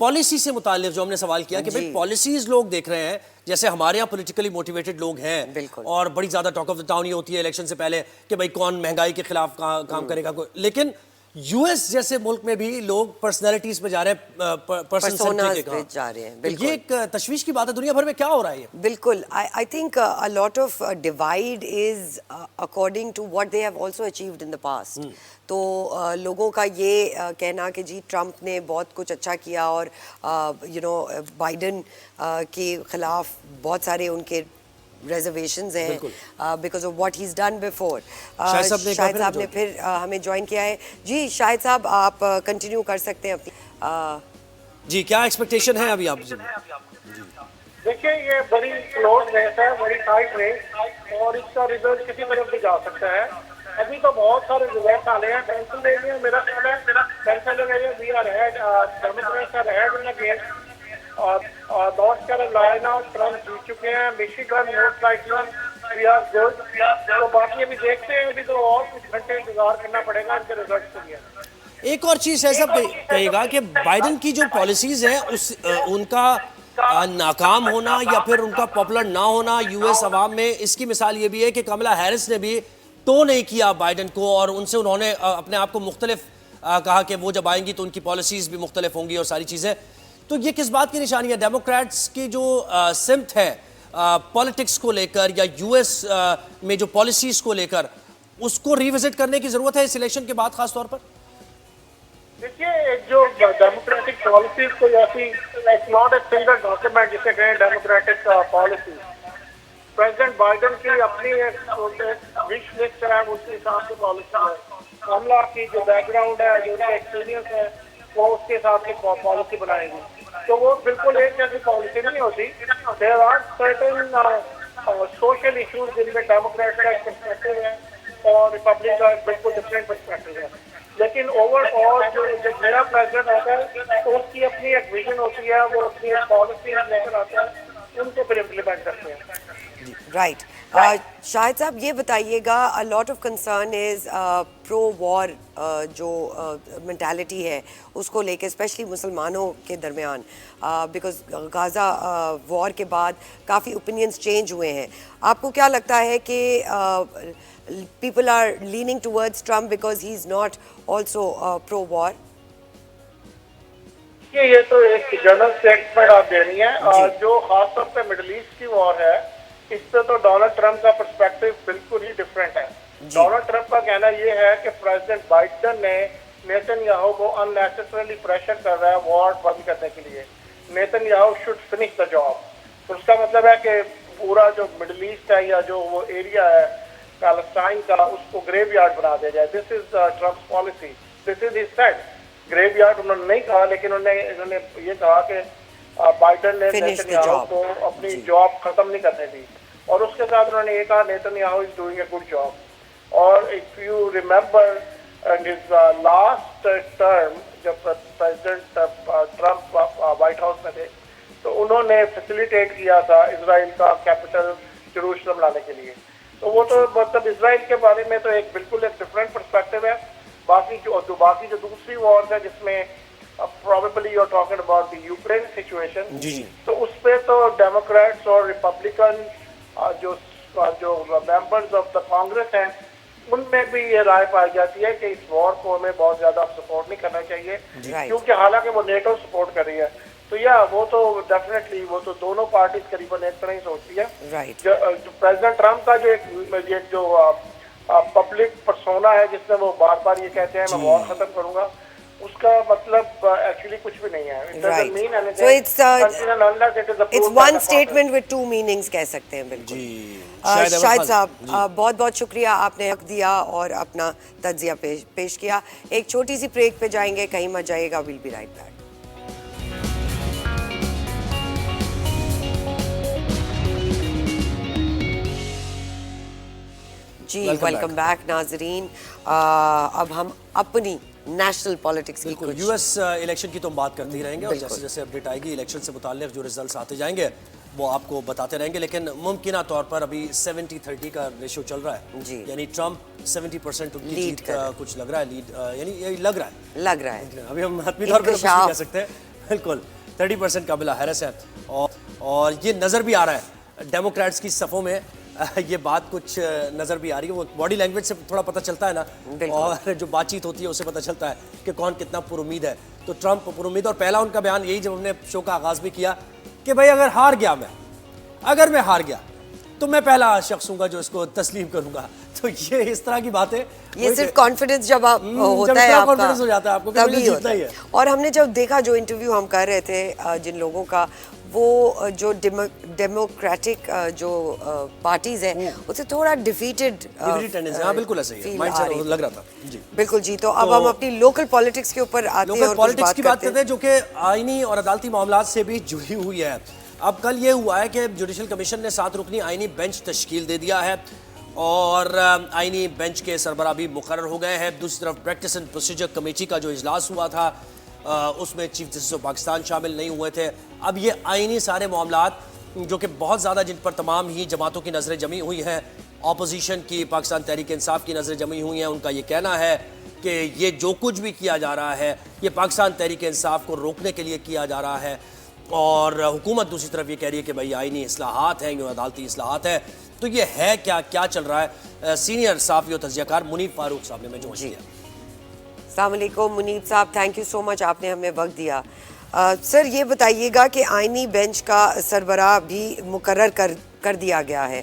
पॉलिसी से मुताल्लिक जो हमने सवाल किया कि भाई पॉलिसीज लोग देख रहे हैं, जैसे हमारे यहाँ पॉलिटिकली मोटिवेटेड लोग हैं, और बड़ी ज़्यादा टॉक ऑफ द टाउन ये होती है इलेक्शन से पहले कि भाई कौन महंगाई के खिलाफ काम करेगा, लेकिन यूएस जैसे मुल्क में भी लोग पर्सनैलिटीज पे जा रहे हैं, पर्सोनास पे जा रहे हैं। बिल्कुल, ये एक तशवीश की बात है। दुनिया भर में क्या हो रहा है ये? बिल्कुल, I think a lot of divide is according to what they have also achieved in the past. तो लोगों का ये कहना कि जी ट्रंप ने बहुत कुछ अच्छा किया और बाइडन के खिलाफ बहुत सारे उनके reservations हैं because of what he's done before। Shahid साहब ने फिर हमें ज्वाइन किया है। जी शाहिद साहब, आप कंटिन्यू कर सकते हैं अपनी। जी क्या एक्सपेक्टेशन है अभी आप? देखिए ये बड़ी क्लोज रेस है, बड़ी टाइट रेस, और इसका रिजल्ट किसी तरफ भी जा सकता है। अभी तो बहुत सारे रिजल्ट आने हैं। पेंसिल्वेनिया मेरा ख्याल है, Pennsylvania we are ahead, Democrats are ahead in the game, और नॉर्थ कैरोलिना ट्रंप जीत चुके हैं, Michigan most likely we are good. तो बाकी अभी देखते हैं, अभी तो और कुछ घंटे इंतजार करना पड़ेगा इनके रिजल्ट के लिए। एक और चीज ऐसा कहेगा कि बाइडन की जो पॉलिसीज हैं उनका नाकाम होना या फिर उनका पॉपुलर ना होना यूएस अवाम में, इसकी मिसाल ये भी है कि कमला हैरिस ने भी तो नहीं किया बाइडन को, और उनसे उन्होंने अपने आप को मुख्तलिफ कहा कि वो जब आएंगी तो उनकी पॉलिसीज भी मुख्तलिफ होंगी और सारी चीज़ें। तो ये किस बात की निशानी है? डेमोक्रेट्स की जो सिमत है पॉलिटिक्स को लेकर या यूएस में जो पॉलिसीज को लेकर, उसको रिविजिट करने की जरूरत है इस इलेक्शन के बाद खास तौर पर। देखिए जो डेमोक्रेटिक पॉलिसीज को ऐसी, it's not a single document जिसे कहें डेमोक्रेटिक पॉलिसी। प्रेसिडेंट बाइडन की अपनी एक विश लिस्ट है, उसके हिसाब से पॉलिसी है। कमला की जो बैकग्राउंड है, जो उनका एक्सपीरियंस है, वो उसके हिसाब से पॉलिसी बनाएंगे। तो वो बिल्कुल एक जैसी पॉलिसी नहीं होती। There are certain social issues जिनमें डेमोक्रेट का एक पर्सपेक्टिव है और रिपब्लिक का बिल्कुल डिफरेंट पर्सपेक्टिव है। लेकिन ओवरऑल जो नया प्रेसिडेंट आता है तो उसकी अपनी एक विजन होती है, वो अपनी एक पॉलिसी लेकर आता है, उनको फिर इम्प्लीमेंट करते हैं। राइट शाहिद साहब, ये बताइएगा, a lot of concern is pro war जो मेंटालिटी है उसको लेके, स्पेशली मुसलमानों के दरमियान, बिकॉज गाज़ा वॉर के बाद काफ़ी ओपिनियंस चेंज हुए हैं। आपको क्या लगता है कि people are leaning towards Trump because he is not also pro war? ये तो एक जनरल स्टेटमेंट आप दे रही हैं, और जो खासतौर पे मिडिल ईस्ट की वॉर है, इस पे तो डोनाल्ड ट्रंप का पर्सपेक्टिव बिल्कुल ही डिफरेंट है। डोनाल्ड ट्रंप का कहना ये है कि प्रेसिडेंट बाइडन ने नेतन्याहू को अननेसेसरली प्रेशर कर रहा है वॉर बंद करने के लिए। Netanyahu should finish the job. तो उसका मतलब है कि पूरा जो मिडिल ईस्ट है या जो वो एरिया है पैलेस्टाइन का, उसको ग्रेवयार्ड बना दिया जाए। This is Trump's policy, this is his said. Graveyard उन्होंने नहीं कहा, लेकिन इन्होंने ये कहा कि बाइडेन ने Finish the नेतन्याहू job. को अपनी जॉब खत्म नहीं करने दी, और उसके साथ उन्होंने ये कहा Netanyahu is doing a good job. और if you remember in his last term, जब प्रेसिडेंट ट्रम्प व्हाइट हाउस में थे, तो उन्होंने फैसिलिटेट किया था इसराइल का कैपिटल जेरूशलम लाने के लिए। तो वो तो मतलब इसराइल के बारे में तो एक बिल्कुल एक डिफरेंट पर्सपेक्टिव है। बाकी जो दूसरी वॉर है जिसमें probably you're talking about the Ukraine situation, तो उस पे तो डेमोक्रेट्स और रिपब्लिकन जो मेंबर्स ऑफ द कांग्रेस हैं, उनमें भी ये राय पाई जाती है कि इस वॉर को हमें बहुत ज्यादा सपोर्ट नहीं करना चाहिए, क्योंकि हालांकि वो नेटो सपोर्ट कर रही है। तो वो तो डेफिनेटली वो तो दोनों पार्टीज करीबन एक तरह ही सोचती है। प्रेसिडेंट ट्रम्प का जो पब्लिक पर्सोना है, जिसमें वो बार बार ये कहते हैं मैं वॉर खत्म करूंगा, उसका मतलब एक्चुअली कुछ भी नहीं है। So it's one statement with two meanings कह सकते हैं। बिल्कुल शाहिद साहब, बहुत बहुत शुक्रिया, आपने हक दिया और अपना तज्जिया पेश किया। एक छोटी सी ब्रेक पे जाएंगे, कहीं मत जाइएगा, विल बी राइट बैक। जी वेलकम बैक नाजरीन। अब हम अपनी नेशनल पॉलिटिक्स की कुछ यूएस इलेक्शन की तो हम बात करते ही रहेंगे, और जैसे जैसे अपडेट आएगी इलेक्शन से मुताल्लिक जो रिजल्ट्स आते जाएंगे वो आपको बताते रहेंगे। लेकिन मुमकिना तौर पर अभी 70-30 का रेशियो चल रहा है जी। यानी ट्रम्प 70% उनकी जीत का कुछ लग रहा है, लीड यानी ये लग रहा है। अभी हम हतमी तौर पर कुछ नहीं कह सकते। बिल्कुल 30% कामिला हैरिस है, और ये नज़र भी आ रहा है डेमोक्रेट्स की सफ़ों में, ये बात कुछ नज़र भी आ रही है। वो बॉडी लैंग्वेज से थोड़ा पता चलता है ना, और जो बातचीत होती है उससे पता चलता है कि कौन कितना पुरुमीद है। तो ट्रम्प पुरुमीद, और पहला उनका बयान यही जब हमने शो का आगाज़ भी किया कि भाई अगर मैं हार गया तो मैं पहला शख्स हूँगा जो इसको तस्लीम करूँगा। तो ये इस तरह की बातें, ये सिर्फ कॉन्फिडेंस जब आप होता है आपका, कॉन्फिडेंस हो जाता है आपको, तभी होता है। और हमने जब देखा, जो इंटरव्यू हम कर रहे थे जिन लोगों का, वो जो डेमोक्रेटिक जो पार्टीज है उससे थोड़ा डिफीटेड हाँ बिल्कुल ऐसे ही माइंडसेट लग रहा था जी। बिल्कुल जी। तो अब हम अपनी लोकल पॉलिटिक्स के ऊपर आते हैं और पॉलिटिक्स की बात करते हैं, जो कि आईनी और अदालती मामलात से भी जुड़ी हुई है। अब कल ये हुआ है कि जुडिशल कमीशन ने 7 रुकनी आईनी बेंच तश्कील दे दिया है, और आईनी बेंच के सरबराह भी मुकर्रर हो गए हैं। दूसरी तरफ प्रैक्टिस एंड प्रोसीजर कमेटी का जो इजलास हुआ था उसमें चीफ जस्टिस ऑफ पाकिस्तान शामिल नहीं हुए थे। अब ये आईनी सारे मामलात जो कि बहुत ज़्यादा, जिन पर तमाम ही जमातों की नज़रें जमी हुई हैं, अपोजिशन की, पाकिस्तान तहरीक इंसाफ की नज़रें जमी हुई हैं, उनका ये कहना है कि ये जो कुछ भी किया जा रहा है ये पाकिस्तान तहरीक इंसाफ को रोकने के लिए किया जा रहा है, और हुकूमत दूसरी तरफ ये कह रही है कि भाई आईनी इस्लाहात हैं, अदालती इस्लाहात है। तो ये है क्या चल रहा है? सीनियर साफ़ी और तज्ज़ियाकार मुनीब फारूक साहब ने मैं जो किया। अस्सलाम वालेकुम मुनीब साहब, थैंक यू सो मच, आपने हमें वक्त दिया। सर ये बताइएगा कि आईनी बेंच का सरबराह भी मुकर्रर कर दिया गया है,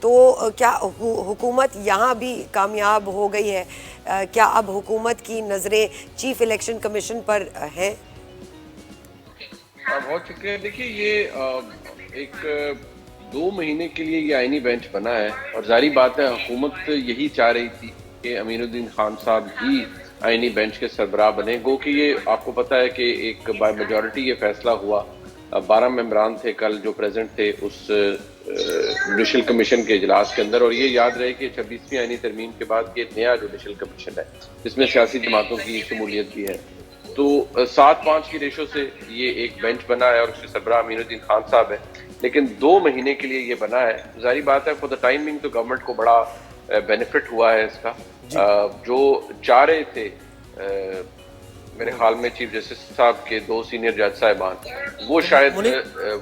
तो क्या हुकूमत यहाँ भी कामयाब हो गई है? क्या अब हुकूमत की नज़रें चीफ इलेक्शन कमीशन पर हैं? बहुत शुक्रिया। देखिए, ये एक 2 महीने के लिए ये आईनी बेंच बना है, और जारी बात है हुकूमत यही चाह रही थी कि अमीनुद्दीन खान साहब ही आईनी बेंच के सरबराह बने। गो कि ये आपको पता है कि एक बाय मेजॉरिटी ये फैसला हुआ। 12 मेंबरान थे कल जो प्रेजेंट थे उस जुडिशल कमीशन के इजलास के अंदर, और ये याद रहे कि 26वीं आईनी तरमीम के बाद ये नया जुडिशल कमीशन है जिसमें सियासी जमातों की शमूलियत भी है। तो 7-5 की रेशो से ये एक बेंच बना है, और उसके सरबराह अमीनुद्दीन खान साहब है। लेकिन 2 महीने के लिए ये बना है। जारी बात है फॉर द टाइमिंग तो गवर्नमेंट को बड़ा बेनिफिट हुआ है इसका। जो चाह रहे थे मेरे ख्याल में चीफ जस्टिस साहब के 2 सीनियर जज साहिबान, वो शायद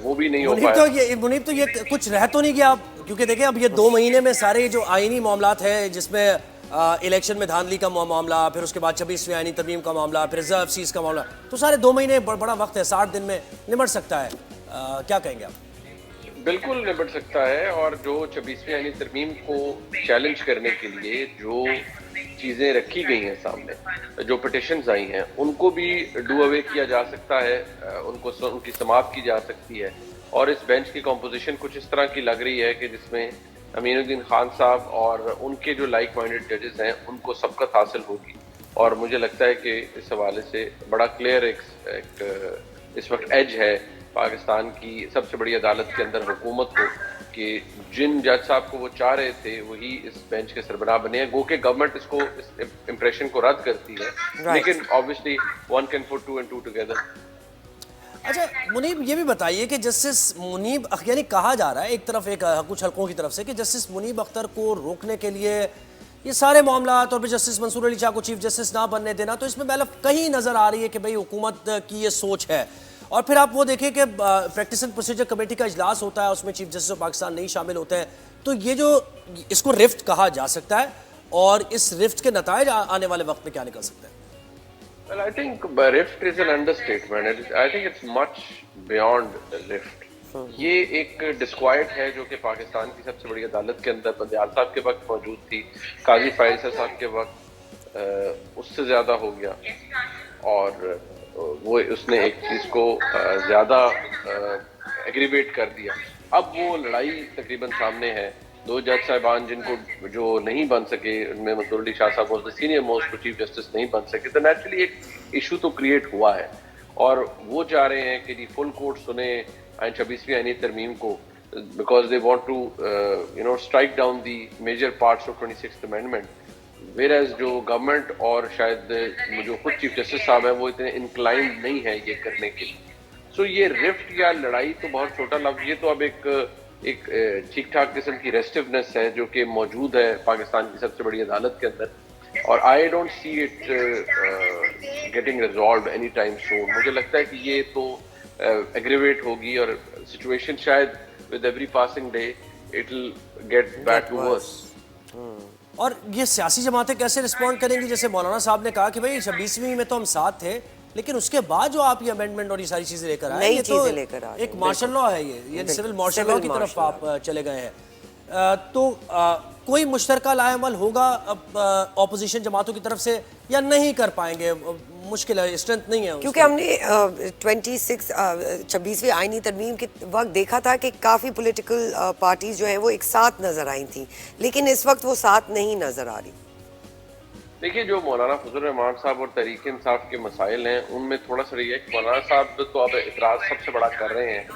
वो भी नहीं हो पाया। मुनीब तो ये कुछ रह तो नहीं गया, क्योंकि देखें अब ये 2 महीने में सारे जो आईनी मामलात हैं, जिसमें इलेक्शन में धांधली का मामला, फिर उसके बाद 26वीं आईनी तरमीम का मामला, फिर रिजर्व सीज का मामला, तो सारे 2 महीने बड़ा वक्त है, 60 दिन में निमट सकता है। क्या कहेंगे आप? बिल्कुल निपट सकता है, और जो 26वीं आईनी तरमीम को चैलेंज करने के लिए जो चीज़ें रखी गई हैं सामने, जो पिटिशंस आई हैं, उनको भी डू अवे किया जा सकता है, उनकी समाप्त की जा सकती है। और इस बेंच की कॉम्पोजिशन कुछ इस तरह की लग रही है कि जिसमें अमीनुद्दीन खान साहब और उनके जो लाइक माइंडेड जजेस हैं उनको सबकत हासिल होगी, और मुझे लगता है कि इस हवाले से बड़ा क्लियर एक इस वक्त एज है पाकिस्तान की सबसे बड़ी अदालत के अंदर हुकूमत को कि जिन जज साहब को वो चाह रहे थे वही इस बेंच के सरबराह बने हैं। गो के गवर्नमेंट इसको इस इम्प्रेशन को रद्द करती है, लेकिन obviously one can put two and two together. अच्छा मुनीब, ये भी बताइए कि जस्टिस मुनीब यानी कहा जा रहा है एक तरफ कुछ हलकों की तरफ से कि जस्टिस मुनीब अख्तर को रोकने के लिए ये सारे मामला और फिर जस्टिस मंसूर अली शाह को चीफ जस्टिस ना बनने देना, तो इसमें मतलब कहीं नजर आ रही है कि भाई हुकूमत की ये सोच है। और फिर आप वो देखें कि प्रैक्टिस एंड प्रोसीजर कमेटी का इजलास होता है, उसमें चीफ जस्टिस ऑफ पाकिस्तान नहीं शामिल होते हैं, तो ये जो इसको रिफ्ट कहा जा सकता है और इस रिफ्ट के नताइज आने वाले वक्त में क्या निकल सकते हैं? Well, I think rift is an understatement. I think it's much beyond rift. ये एक डिस्क्वाइट है जो कि पाकिस्तान की सबसे बड़ी अदालत के अंदर बंदियाल साहब के वक्त मौजूद थी, काजी फायसल साहब के वक्त उससे ज़्यादा हो गया, और वो उसने एक चीज़ को ज़्यादा एग्रीवेट कर दिया। अब वो लड़ाई तकरीबन सामने है। दो जज साहिबान जिनको जो नहीं बन सके, उनमें मंसूर अली शाह साहब was the senior most chief justice नहीं बन सके, तो नेचुरली एक इशू तो क्रिएट हुआ है और वो चाह रहे हैं कि जी फुल कोर्ट सुने 26वीं आईनी तरमीम को, because they want to strike down the major parts of 26th amendment. Whereas जो गवर्नमेंट और शायद जो खुद चीफ जस्टिस साहब है वो इतने इंक्लाइंड नहीं है ये करने के लिए। सो ये रिफ्ट या लड़ाई तो बहुत छोटा लफ्ज, ये तो अब एक ठीक ठाक किस्म की रेस्टिवनेस है जो कि मौजूद है पाकिस्तान की सबसे बड़ी अदालत के अंदर, और I don't see it getting resolve any time soon. मुझे लगता है कि ये तो एग्रीवेट होगी और सिचुएशन शायद with every passing day it will get back to worse. और ये सियासी जमातें कैसे रिस्पॉन्ड करेंगी? जैसे मौलाना साहब ने कहा कि भाई 26वीं में तो हम साथ थे, लेकिन उसके बाद जो आप ये अमेंडमेंट और ये सारी चीजें लेकर आए, ये तो एक मार्शल लॉ है, ये सिविल मार्शल लॉ की तरफ आप चले गए हैं। तो कोई मुश्तरका लाएमल होगा ऑपोजिशन जमातों की तरफ से या नहीं कर पाएंगे? मुश्किल है, स्ट्रेंथ नहीं है, क्योंकि हमने 26वीं आईनी तरमीम के वक्त देखा था कि काफ़ी पॉलिटिकल पार्टीज जो हैं वो एक साथ नज़र आई थी, लेकिन इस वक्त वो साथ नहीं नज़र आ रही। देखिए, जो मौलाना फजल रहमान साहब और तहरीक इंसाफ के मसाइल हैं उनमें थोड़ा सा ये है कि मौलाना साहब तो अब इतराज़ सबसे बड़ा कर रहे हैं,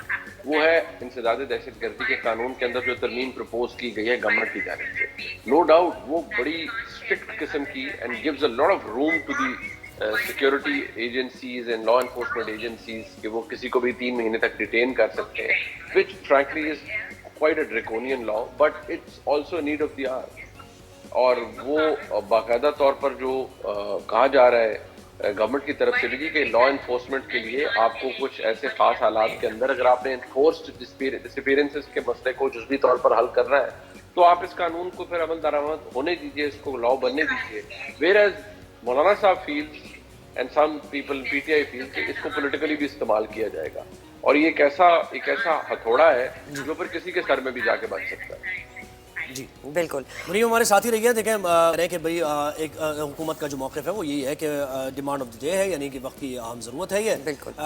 वो है इंसदाद दहशतगर्दी के कानून के अंदर जो तरमीम प्रपोज की गई है गवर्नमेंट की जानिब से। नो डाउट वो बड़ी स्ट्रिक्ट किस्म की and gives a lot of room to the security agencies and law enforcement agencies कि वो किसी को भी 3 महीने तक डिटेन कर सकते हैं, which frankly is quite a draconian law, but it's also need of the hour. और वो बाकायदा तौर पर जो कहा जा रहा है गवर्नमेंट की तरफ से भी कि लॉ एनफोर्समेंट के लिए आपको कुछ ऐसे खास हालात के अंदर अगर आपने एनफोर्स्ड डिसअपीयरेंसेस के मसले को जुज़वी तौर पर हल करना है तो आप इस कानून को फिर अमल दरामद होने दीजिए, इसको लॉ बनने दीजिए। वेयरएज मौलाना साहब feels and some people PTI feels कि इसको पॉलिटिकली भी इस्तेमाल किया जाएगा, और ये एक ऐसा हथौड़ा है जो फिर किसी के सर में भी जाके बच सकता है। जी बिल्कुल। मुनीब हमारे साथ ही रही है। देखें कि भाई एक हुकूमत का जो मौक़िफ़ है वो यही है कि डिमांड ऑफ द डे है, यानी कि वक्त की अहम ज़रूरत है ये।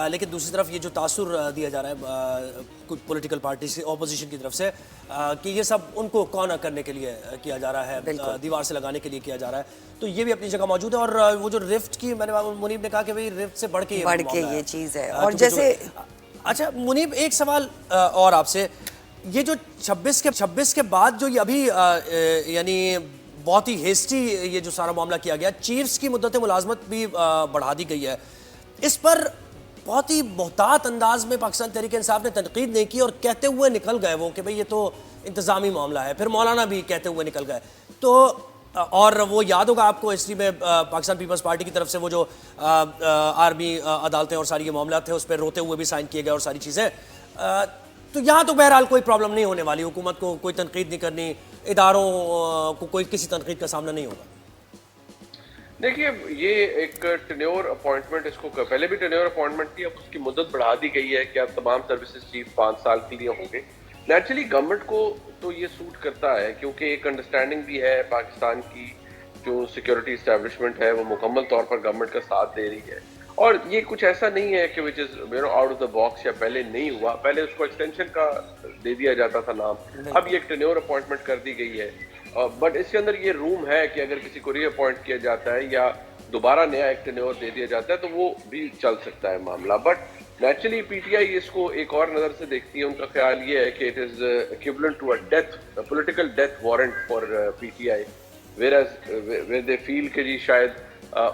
लेकिन दूसरी तरफ ये जो तासुर दिया जा रहा है कुछ पॉलिटिकल पार्टी से, ऑपोजिशन की तरफ से, कि ये सब उनको कॉर्नर करने के लिए किया जा रहा है, दीवार से लगाने के लिए किया जा रहा है, तो ये भी अपनी जगह मौजूद है। और वो जो रिफ्ट की, मैंने मुनीब ने कहा कि भाई रिफ्ट से बढ़ के ये चीज़ है। और जैसे अच्छा मुनीब, एक सवाल और आपसे, ये जो 26 के बाद जो ये अभी यानी बहुत ही हेस्टी ये जो सारा मामला किया गया, चीफ्स की मुद्दत मुलाजमत भी बढ़ा दी गई है, इस पर बहुत ही मोहतात अंदाज में पाकिस्तान तहरीक इंसाफ ने तनकीद नहीं की और कहते हुए निकल गए वो कि भाई ये तो इंतज़ामी मामला है। फिर मौलाना भी कहते हुए निकल गए। तो और वो याद होगा आपको हिस्ट्री में पाकिस्तान पीपल्स पार्टी की तरफ से वो जो आर्मी अदालतें और सारी ये मामला थे उस पर रोते हुए भी साइन किए गए और सारी चीज़ें। तो यहाँ तो बहरहाल कोई प्रॉब्लम नहीं होने वाली, हुकूमत को कोई तनकीद नहीं करनी, इदारों को कोई किसी तनकीद का सामना नहीं होगा। देखिए, ये एक टेन्योर अपॉइंटमेंट, इसको पहले भी टेन्योर अपॉइंटमेंट थी, अब उसकी मुद्दत बढ़ा दी गई है कि अब तमाम सर्विसेज चीफ 5 साल के लिए होंगे। नेचुरली गवर्नमेंट को तो ये सूट करता है क्योंकि एक अंडरस्टैंडिंग भी है, पाकिस्तान की जो सिक्योरिटी इस्टेब्लिशमेंट है वो मुकम्मल तौर पर गवर्नमेंट का साथ दे रही है, और ये कुछ ऐसा नहीं है कि which is out of the box या पहले नहीं हुआ। पहले उसको एक्सटेंशन का दे दिया जाता था नाम, अब ये एक टेन्योर अपॉइंटमेंट कर दी गई है। बट इसके अंदर ये रूम है कि अगर किसी को री अपॉइंट किया जाता है या दोबारा नया एक टेन्योर दे दिया जाता है तो वो भी चल सकता है मामला। बट नेचुरली पीटीआई इसको एक और नज़र से देखती है। उनका ख्याल ये है कि it is equivalent to a political death warrant for PTI, where they feel कि जी शायद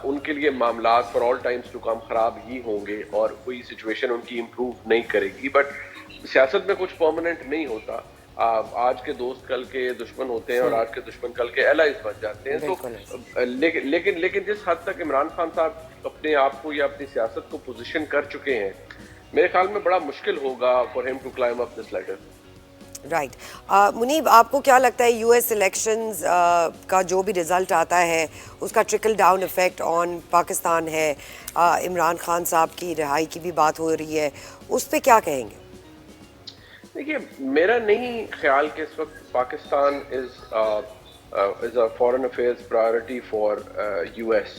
उनके लिए मामला for all times to come खराब ही होंगे और कोई सिचुएशन उनकी इम्प्रूव नहीं करेगी। बट सियासत में कुछ परमानेंट नहीं होता। आज के दोस्त कल के दुश्मन होते हैं और आज के दुश्मन कल के एलाइज बन जाते हैं। तो लेकिन जिस हद तक इमरान खान साहब अपने आप को या अपनी सियासत को पोजीशन कर चुके हैं, मेरे ख्याल में बड़ा मुश्किल होगा for him to climb up this ladder. Right Muneeb, आपको क्या लगता है यूएस इलेक्शंस का जो भी रिजल्ट आता है उसका trickle down effect on Pakistan है? इमरान खान साहब की रिहाई की भी बात हो रही है, उस पर क्या कहेंगे? देखिए, मेरा नहीं ख्याल कि इस वक्त Pakistan is a foreign affairs priority for US.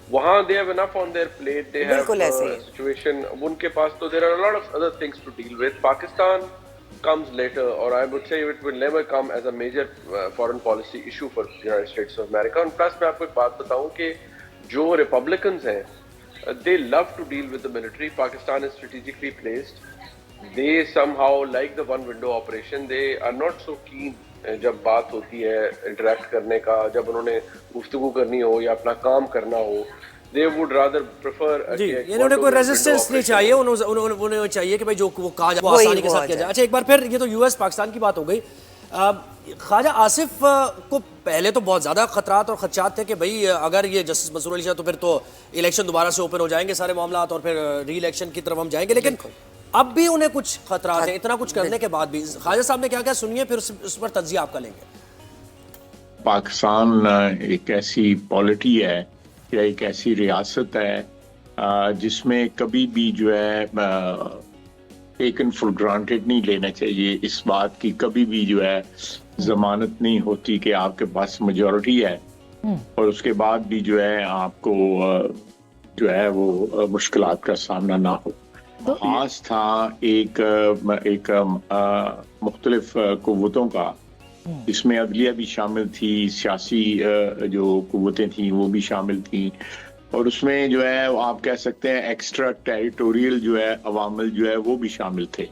वहाँ they have enough on their plate, they have situation, उनके पास तो there are a lot of other things to deal with. Pakistan comes later, or I would say it will never come as a major foreign policy issue for the United States of America. And plus मैं आपको एक बात बताऊं कि जो Republicans हैं, they love to deal with the military. Pakistan is strategically placed. They somehow like the one window operation. They are not so keen जब बात होती है interact करने का, जब उन्होंने गुफ्तगू करनी हो या अपना काम करना हो, they would rather prefer जी, इन्होंने कोई रेजिस्टेंस नहीं चाहिए, उन्हें चाहिए कि भाई जो वो कहा जाए वो आसानी के साथ किया जाए। अच्छा, एक बार फिर ये तो यूएस पाकिस्तान की बात हो गई। ख्वाजा आसिफ को पहले तो बहुत ज़्यादा खतरात और खदशात थे कि भाई अगर ये जस्टिस मंसूर अली शाह तो फिर तो इलेक्शन दोबारा से ओपन हो जाएंगे सारे मामला और फिर री इलेक्शन की तरफ हम जाएंगे, लेकिन अब भी उन्हें कुछ खतरात है इतना कुछ करने के बाद भी। ख्वाजा साहब ने क्या क्या सुनिए, फिर उस पर तज्जिया आपका लेंगे। पाकिस्तान एक ऐसी पॉलिटी है या एक ऐसी रियासत है जिसमें कभी भी जो है टेकन फॉर ग्रांटेड नहीं लेना चाहिए। इस बात की कभी भी जो है जमानत नहीं होती कि आपके पास मेजॉरिटी है और उसके बाद भी जो है आपको जो है वो मुश्किलात का सामना ना हो। खास था एक मुख्तलिफ कुव्वतों का, इसमें अदलिया भी शामिल थी, सियासी जो कुव्वतें थी वो भी शामिल थी, और उसमें जो है आप कह सकते हैं एक्स्ट्रा टेरिटोरियल जो है अवामिल जो है वो भी शामिल थे।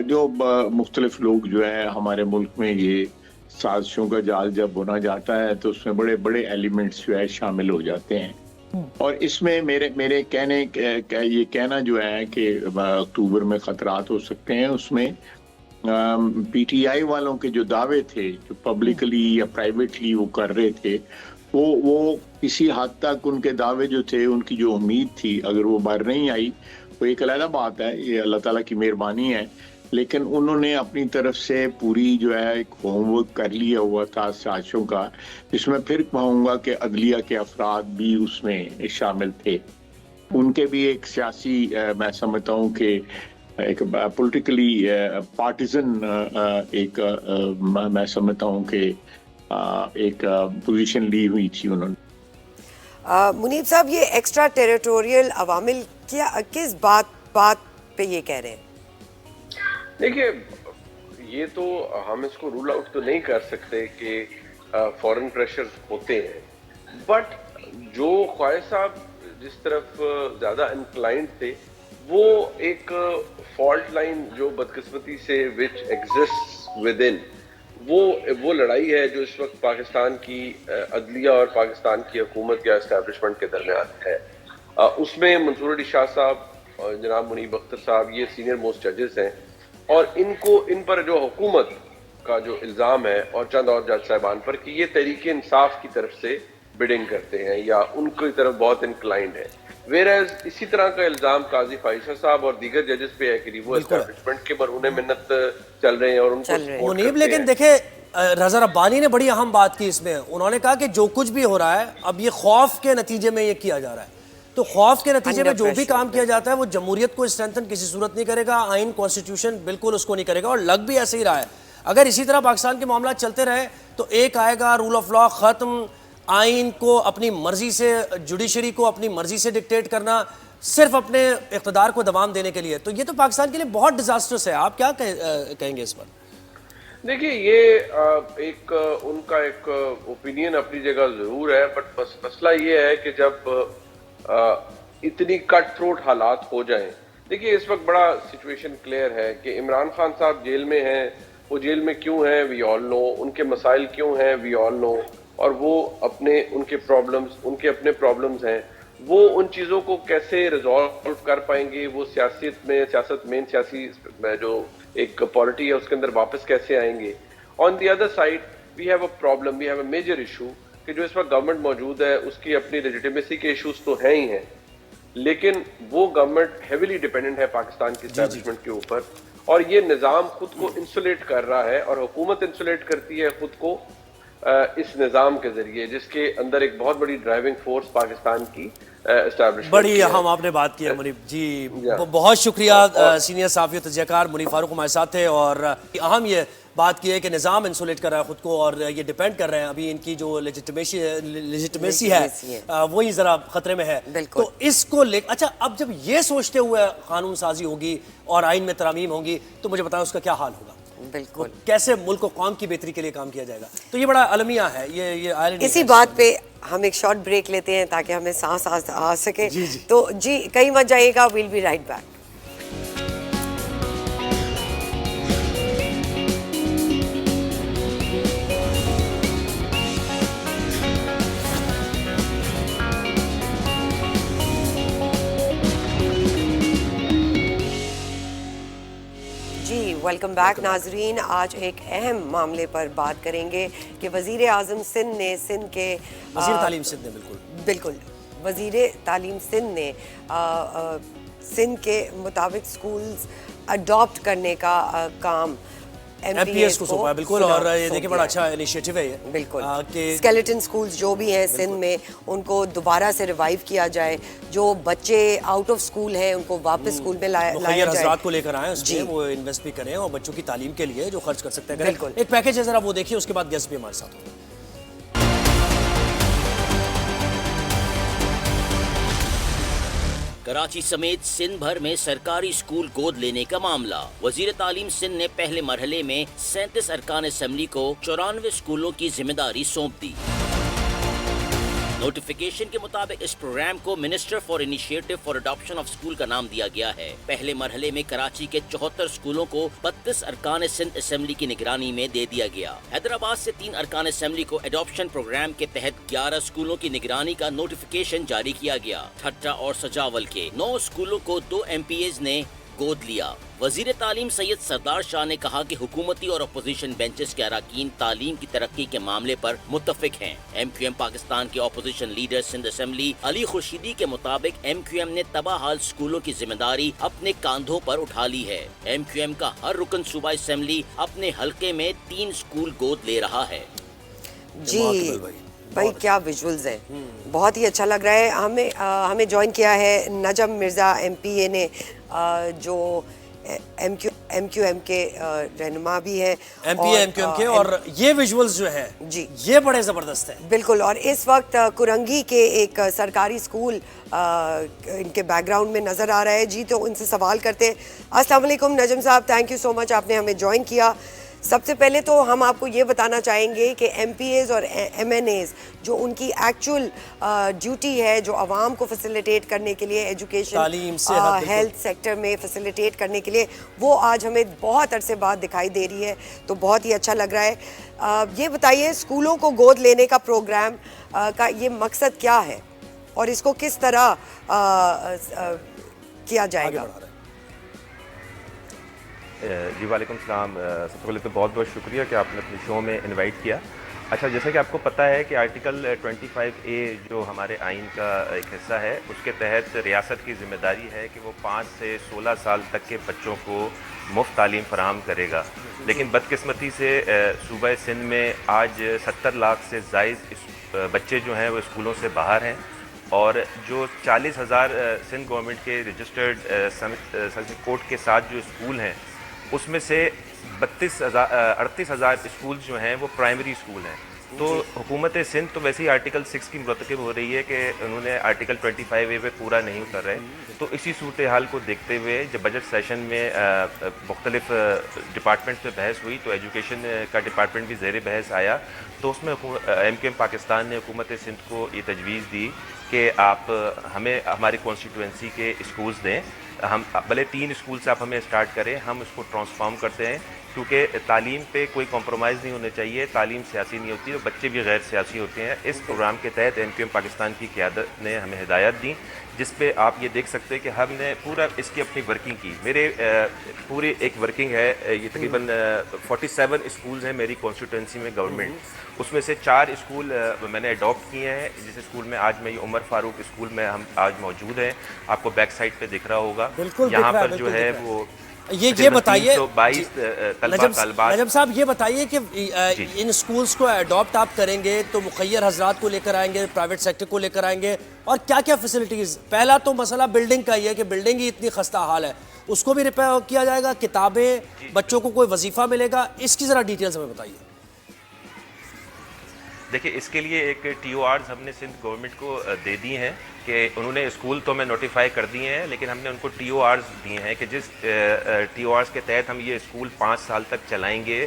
जो मुख्तलिफ लोग जो है हमारे मुल्क में ये साजिशों का जाल जब बुना जाता है तो उसमें बड़े बड़े एलिमेंट्स जो है शामिल हो जाते हैं। और इसमें मेरे ये कहना जो है कि अक्टूबर में खतरात हो सकते हैं, उसमें पीटीआई वालों के जो दावे थे जो पब्लिकली या प्राइवेटली वो कर रहे थे, वो किसी हद तक उनके दावे जो थे, उनकी जो उम्मीद थी, अगर वो बार नहीं आई वो एक अलग बात है, ये अल्लाह ताला की मेहरबानी है। लेकिन उन्होंने अपनी तरफ से पूरी जो है एक होमवर्क कर लिया हुआ था साजिशों का, जिसमें फिर कहूँगा कि अदलिया के अफराद भी उसमें शामिल थे। उनके भी एक सियासी मैं समझता हूँ कि एक पॉलिटिकली पार्टिजन एक मैं समझता हूँ कि एक पोजीशन ली हुई थी उन्होंने। मुनीब साहब, ये एक्स्ट्रा टेरिटोरियल अवामिल क्या किस बात पे ये कह रहे हैं? देखिए, ये तो हम इसको रूल आउट तो नहीं कर सकते कि फॉरेन प्रेशर होते हैं, बट जो ख्वाजा साहब जिस तरफ ज़्यादा इंक्लाइंड थे वो एक फॉल्ट लाइन जो बदकिस्मती से विच एग्जिस्ट्स विद इन, वो लड़ाई है जो इस वक्त पाकिस्तान की अदलिया और पाकिस्तान की हुकूमत या एस्टैब्लिशमेंट के दरमियान है। उसमें मंसूर अली शाह साहब और जनाब मुनीब अख्तर साहब ये सीनियर मोस्ट जजेस हैं, और इन पर जो हुकूमत का जो इल्ज़ाम है और चंद और जज साहबान पर कि ये तहरीक इंसाफ की तरफ से बिडिंग करते हैं या उनकी तरफ बहुत इंक्लाइंड है, वेरएज इसी तरह का इल्जाम काजी फाइसा साहब और दीगर जजेस पे है कि वो एस्टैब्लिशमेंट के मरहूने मिन्नत चल रहे हैं और उनको मुनीब। लेकिन देखे, रज़ा रब्बानी ने बड़ी अहम बात की इसमें, उन्होंने कहा कि जो कुछ भी हो रहा है अब ये खौफ के नतीजे में ये किया जा रहा है, तो खौफ के नतीजे में जो भी काम किया जाता है वो जमहूरियत को स्ट्रेंथन किसी सूरत नहीं करेगा, आइन कॉन्स्टिट्यूशन बिल्कुल उसको नहीं करेगा, और लग भी ऐसे ही रहा है। अगर इसी तरह पाकिस्तान के मामला चलते रहे तो एक आएगा रूल ऑफ लॉ खत्म, आइन को अपनी मर्जी से, जुडिशरी को अपनी मर्जी से डिक्टेट करना सिर्फ अपने इक़्तिदार को दबाम देने के लिए, तो ये तो पाकिस्तान के लिए बहुत डिजास्टर्स है। आप क्या कहेंगे इस पर? देखिए ये एक उनका एक ओपिनियन अपनी जगह जरूर है, बट बस मसला ये है कि जब इतनी कट थ्रोट हालात हो जाएं। देखिए इस वक्त बड़ा सिचुएशन क्लियर है कि इमरान खान साहब जेल में हैं। वो जेल में क्यों हैं वी ऑल नो, उनके मसाइल क्यों हैं वी ऑल नो, और वो उनके प्रॉब्लम्स हैं। वो उन चीज़ों को कैसे रिजॉल्व कर पाएंगे, वो सियासत में सियासी जो एक पॉलिटी है उसके अंदर वापस कैसे आएंगे। On the other side we have a problem, we have a major issue कि जो इस वक्त गवर्नमेंट मौजूद है उसकी अपनी लेजिटिमेसी के इश्यूज तो हैं ही हैं, लेकिन वो गवर्नमेंट हेविली डिपेंडेंट है पाकिस्तान की एस्टैब्लिशमेंट के ऊपर, और ये निज़ाम खुद को इंसुलेट कर रहा है और हुकूमत इंसुलेट करती है खुद को इस निज़ाम के जरिए, जिसके अंदर एक बहुत बड़ी ड्राइविंग फोर्स पाकिस्तान की एस्टैब्लिशमेंट। बड़ी अहम आपने बात की है मुनीफ जी, बहुत शुक्रिया। सीनियर साफी तजयकार मुनीफ फारूक हमारे साथ थे, और अहम ये बात की है कि निज़ाम इंसुलेट कर रहा है खुद को, और ये डिपेंड कर रहे हैं अभी इनकी जो लेजिटिमेसी है वही ज़रा ख़तरे में है। तो इसको ले अच्छा, अब जब ये सोचते हुए कानून साजी होगी और आइन में तरमीम होंगी तो मुझे बताएं उसका क्या हाल होगा। बिल्कुल, कैसे मुल्क और कौम की बेहतरी के लिए काम किया जाएगा। तो ये बड़ा अलमिया है, ये इसी बात पे हम एक शॉर्ट ब्रेक लेते हैं ताकि हमें सांस आ सके। तो जी कहीं मत जाइएगा, will be right back. Welcome back नाजरीन। आज एक अहम मामले पर बात करेंगे कि वज़ीर आज़म सिंध ने वज़ीर तालीम सिंध ने बिल्कुल वज़ीर तालीम सिंध ने सिंध के मुताबिक स्कूल्स अडॉप्ट करने का काम MPS को सौंपा है। बिल्कुल, और ये देखिए बड़ा अच्छा इनिशिएटिव है ये। बिल्कुल, स्केलेटन स्कूल्स जो भी हैं सिंध में उनको दोबारा से रिवाइव किया जाए, जो बच्चे आउट ऑफ स्कूल हैं उनको वापस स्कूल में लाया जाए। हज़रात को लेकर आए उसमें, वो इन्वेस्ट भी करें और बच्चों की तालीम के लिए जो खर्च कर सकते हैं करें। एक पैकेज है, जरा वो देखिए, उसके बाद गेस्ट भी हमारे साथ होंगे। कराची समेत सिंध भर में सरकारी स्कूल गोद लेने का मामला। वजीर तालीम सिंध ने पहले मरहले में 37 अरकान असेंबली को 94 स्कूलों की जिम्मेदारी सौंप दी। नोटिफिकेशन के मुताबिक इस प्रोग्राम को minister for initiative for adoption of school का नाम दिया गया है। पहले मरहले में कराची के 74 स्कूलों को 32 अरकान सिंध असेंबली की निगरानी में दे दिया गया। हैदराबाद से 3 अरकान असेंबली को एडॉप्शन प्रोग्राम के तहत 11 स्कूलों की निगरानी का नोटिफिकेशन जारी किया गया। ठट्टा और सजावल के 9 स्कूलों को 2 MPAs ने गोद लिया। वजीर तालीम सैयद सरदार शाह ने कहा कि हुकूमती और अपोजिशन बेंचेस के अरकान तालीम की तरक्की के मामले पर मुत्तफिक हैं। MQM पाकिस्तान के opposition leader Sindh assembly Ali Khurshidi के मुताबिक MQM ने तबाहाल स्कूलों की जिम्मेदारी अपने कांधों पर उठा ली है। MQM का हर रुकन सूबा असेंबली अपने हल्के में 3 स्कूल गोद ले रहा है। जी भाई क्या विजुअल्स हैं, बहुत ही अच्छा लग रहा है। हमें ज्वाइन किया है नजम मिर्ज़ा MPA ने, जो MQM के रहनुमा भी है, MQM के, और ये विजुअल्स जो है जी ये बड़े ज़बरदस्त हैं। बिल्कुल, और इस वक्त कुरंगी के एक सरकारी स्कूल इनके बैकग्राउंड में नज़र आ रहा है जी। तो इनसे सवाल करते हैं। अस्सलाम वालेकुम नजम साहब, थैंक यू सो मच, आपने हमें ज्वाइन किया। सबसे पहले तो हम आपको ये बताना चाहेंगे कि MPAs और MNAs जो उनकी एक्चुअल ड्यूटी है, जो आवाम को फैसिलिटेट करने के लिए, एजुकेशन हेल्थ सेक्टर में फैसिलिटेट करने के लिए, वो आज हमें बहुत अरसे बाद दिखाई दे रही है, तो बहुत ही अच्छा लग रहा है। ये बताइए स्कूलों को गोद लेने का प्रोग्राम का ये मकसद क्या है और इसको किस तरह किया जाएगा? जी वालेकुम सलाम। सबसे पहले तो बहुत बहुत शुक्रिया कि आपने अपने शो में इनवाइट किया। अच्छा, जैसा कि आपको पता है कि आर्टिकल 25A जो हमारे आइन का एक हिस्सा है, उसके तहत रियासत की ज़िम्मेदारी है कि वो 5 से 16 साल तक के बच्चों को मुफ्त तालीम फराहम करेगा। लेकिन बदकिस्मती से सूबा सिंध में आज 70 लाख से ज़ायद बच्चे जो हैं वो स्कूलों से बाहर हैं, और जो 40,000 सिंध गवर्नमेंट के रजिस्टर्ड कोर्ट के साथ जो स्कूल हैं उसमें से 38,000 स्कूल जो हैं वो प्राइमरी स्कूल हैं। तो हुकूमत सिंध तो वैसे ही आर्टिकल 6 की मुरतकब हो रही है कि उन्होंने आर्टिकल 25A पे पूरा नहीं उतर रहे, तो इसी सूरत हाल को देखते हुए जब बजट सेशन में मुख्तलिफ डिपार्टमेंट्स में बहस हुई तो एजुकेशन का डिपार्टमेंट भी ज़ेर बहस आया, तो उसमें MQM पाकिस्तान ने हुकूमत सिंध को ये तजवीज़ दी कि आप हमें हमारी कॉन्स्टिट्यूंसी के स्कूल्स दें, हम भले 3 स्कूल से आप हमें स्टार्ट करें, हम उसको ट्रांसफॉर्म करते हैं, क्योंकि तालीम पे कोई कॉम्प्रोमाइज़ नहीं होना चाहिए, तालीम सियासी नहीं होती, तो बच्चे भी गैर सियासी होते हैं। इस प्रोग्राम के तहत MQM पाकिस्तान की क़यादत ने हमें हिदायत दी, जिस पे आप ये देख सकते हैं कि हमने पूरा इसकी अपनी वर्किंग की। मेरे पूरी एक वर्किंग है, ये तकरीबन 47 स्कूल्स हैं मेरी कॉन्स्टिट्यूंसी में गवर्नमेंट, उसमें से 4 स्कूल मैंने अडॉप्ट किए हैं, जिस स्कूल में आज मैं ये उमर फारूक स्कूल में हम आज मौजूद हैं, आपको बैक साइड पे दिख रहा होगा। यहाँ पर जो है वो ये बताइए नजम साहब, ये बताइए कि इन स्कूल्स को अडॉप्ट आप करेंगे तो मुखय्यर हजरात को लेकर आएंगे, प्राइवेट सेक्टर को लेकर आएंगे, और क्या क्या फैसिलिटीज़? पहला तो मसला बिल्डिंग का ही है कि बिल्डिंग ही इतनी खस्ता हाल है, उसको भी रिपेयर किया जाएगा, किताबें, बच्चों को कोई वजीफ़ा मिलेगा, इसकी ज़रा डिटेल्स हमें बताइए। देखिए, इसके लिए एक TORs हमने सिंध गवर्नमेंट को दे दी हैं कि उन्होंने स्कूल तो हमें नोटिफाई कर दिए हैं, लेकिन हमने उनको TORs दिए हैं कि जिस TORs के तहत हम ये स्कूल 5 साल तक चलाएंगे,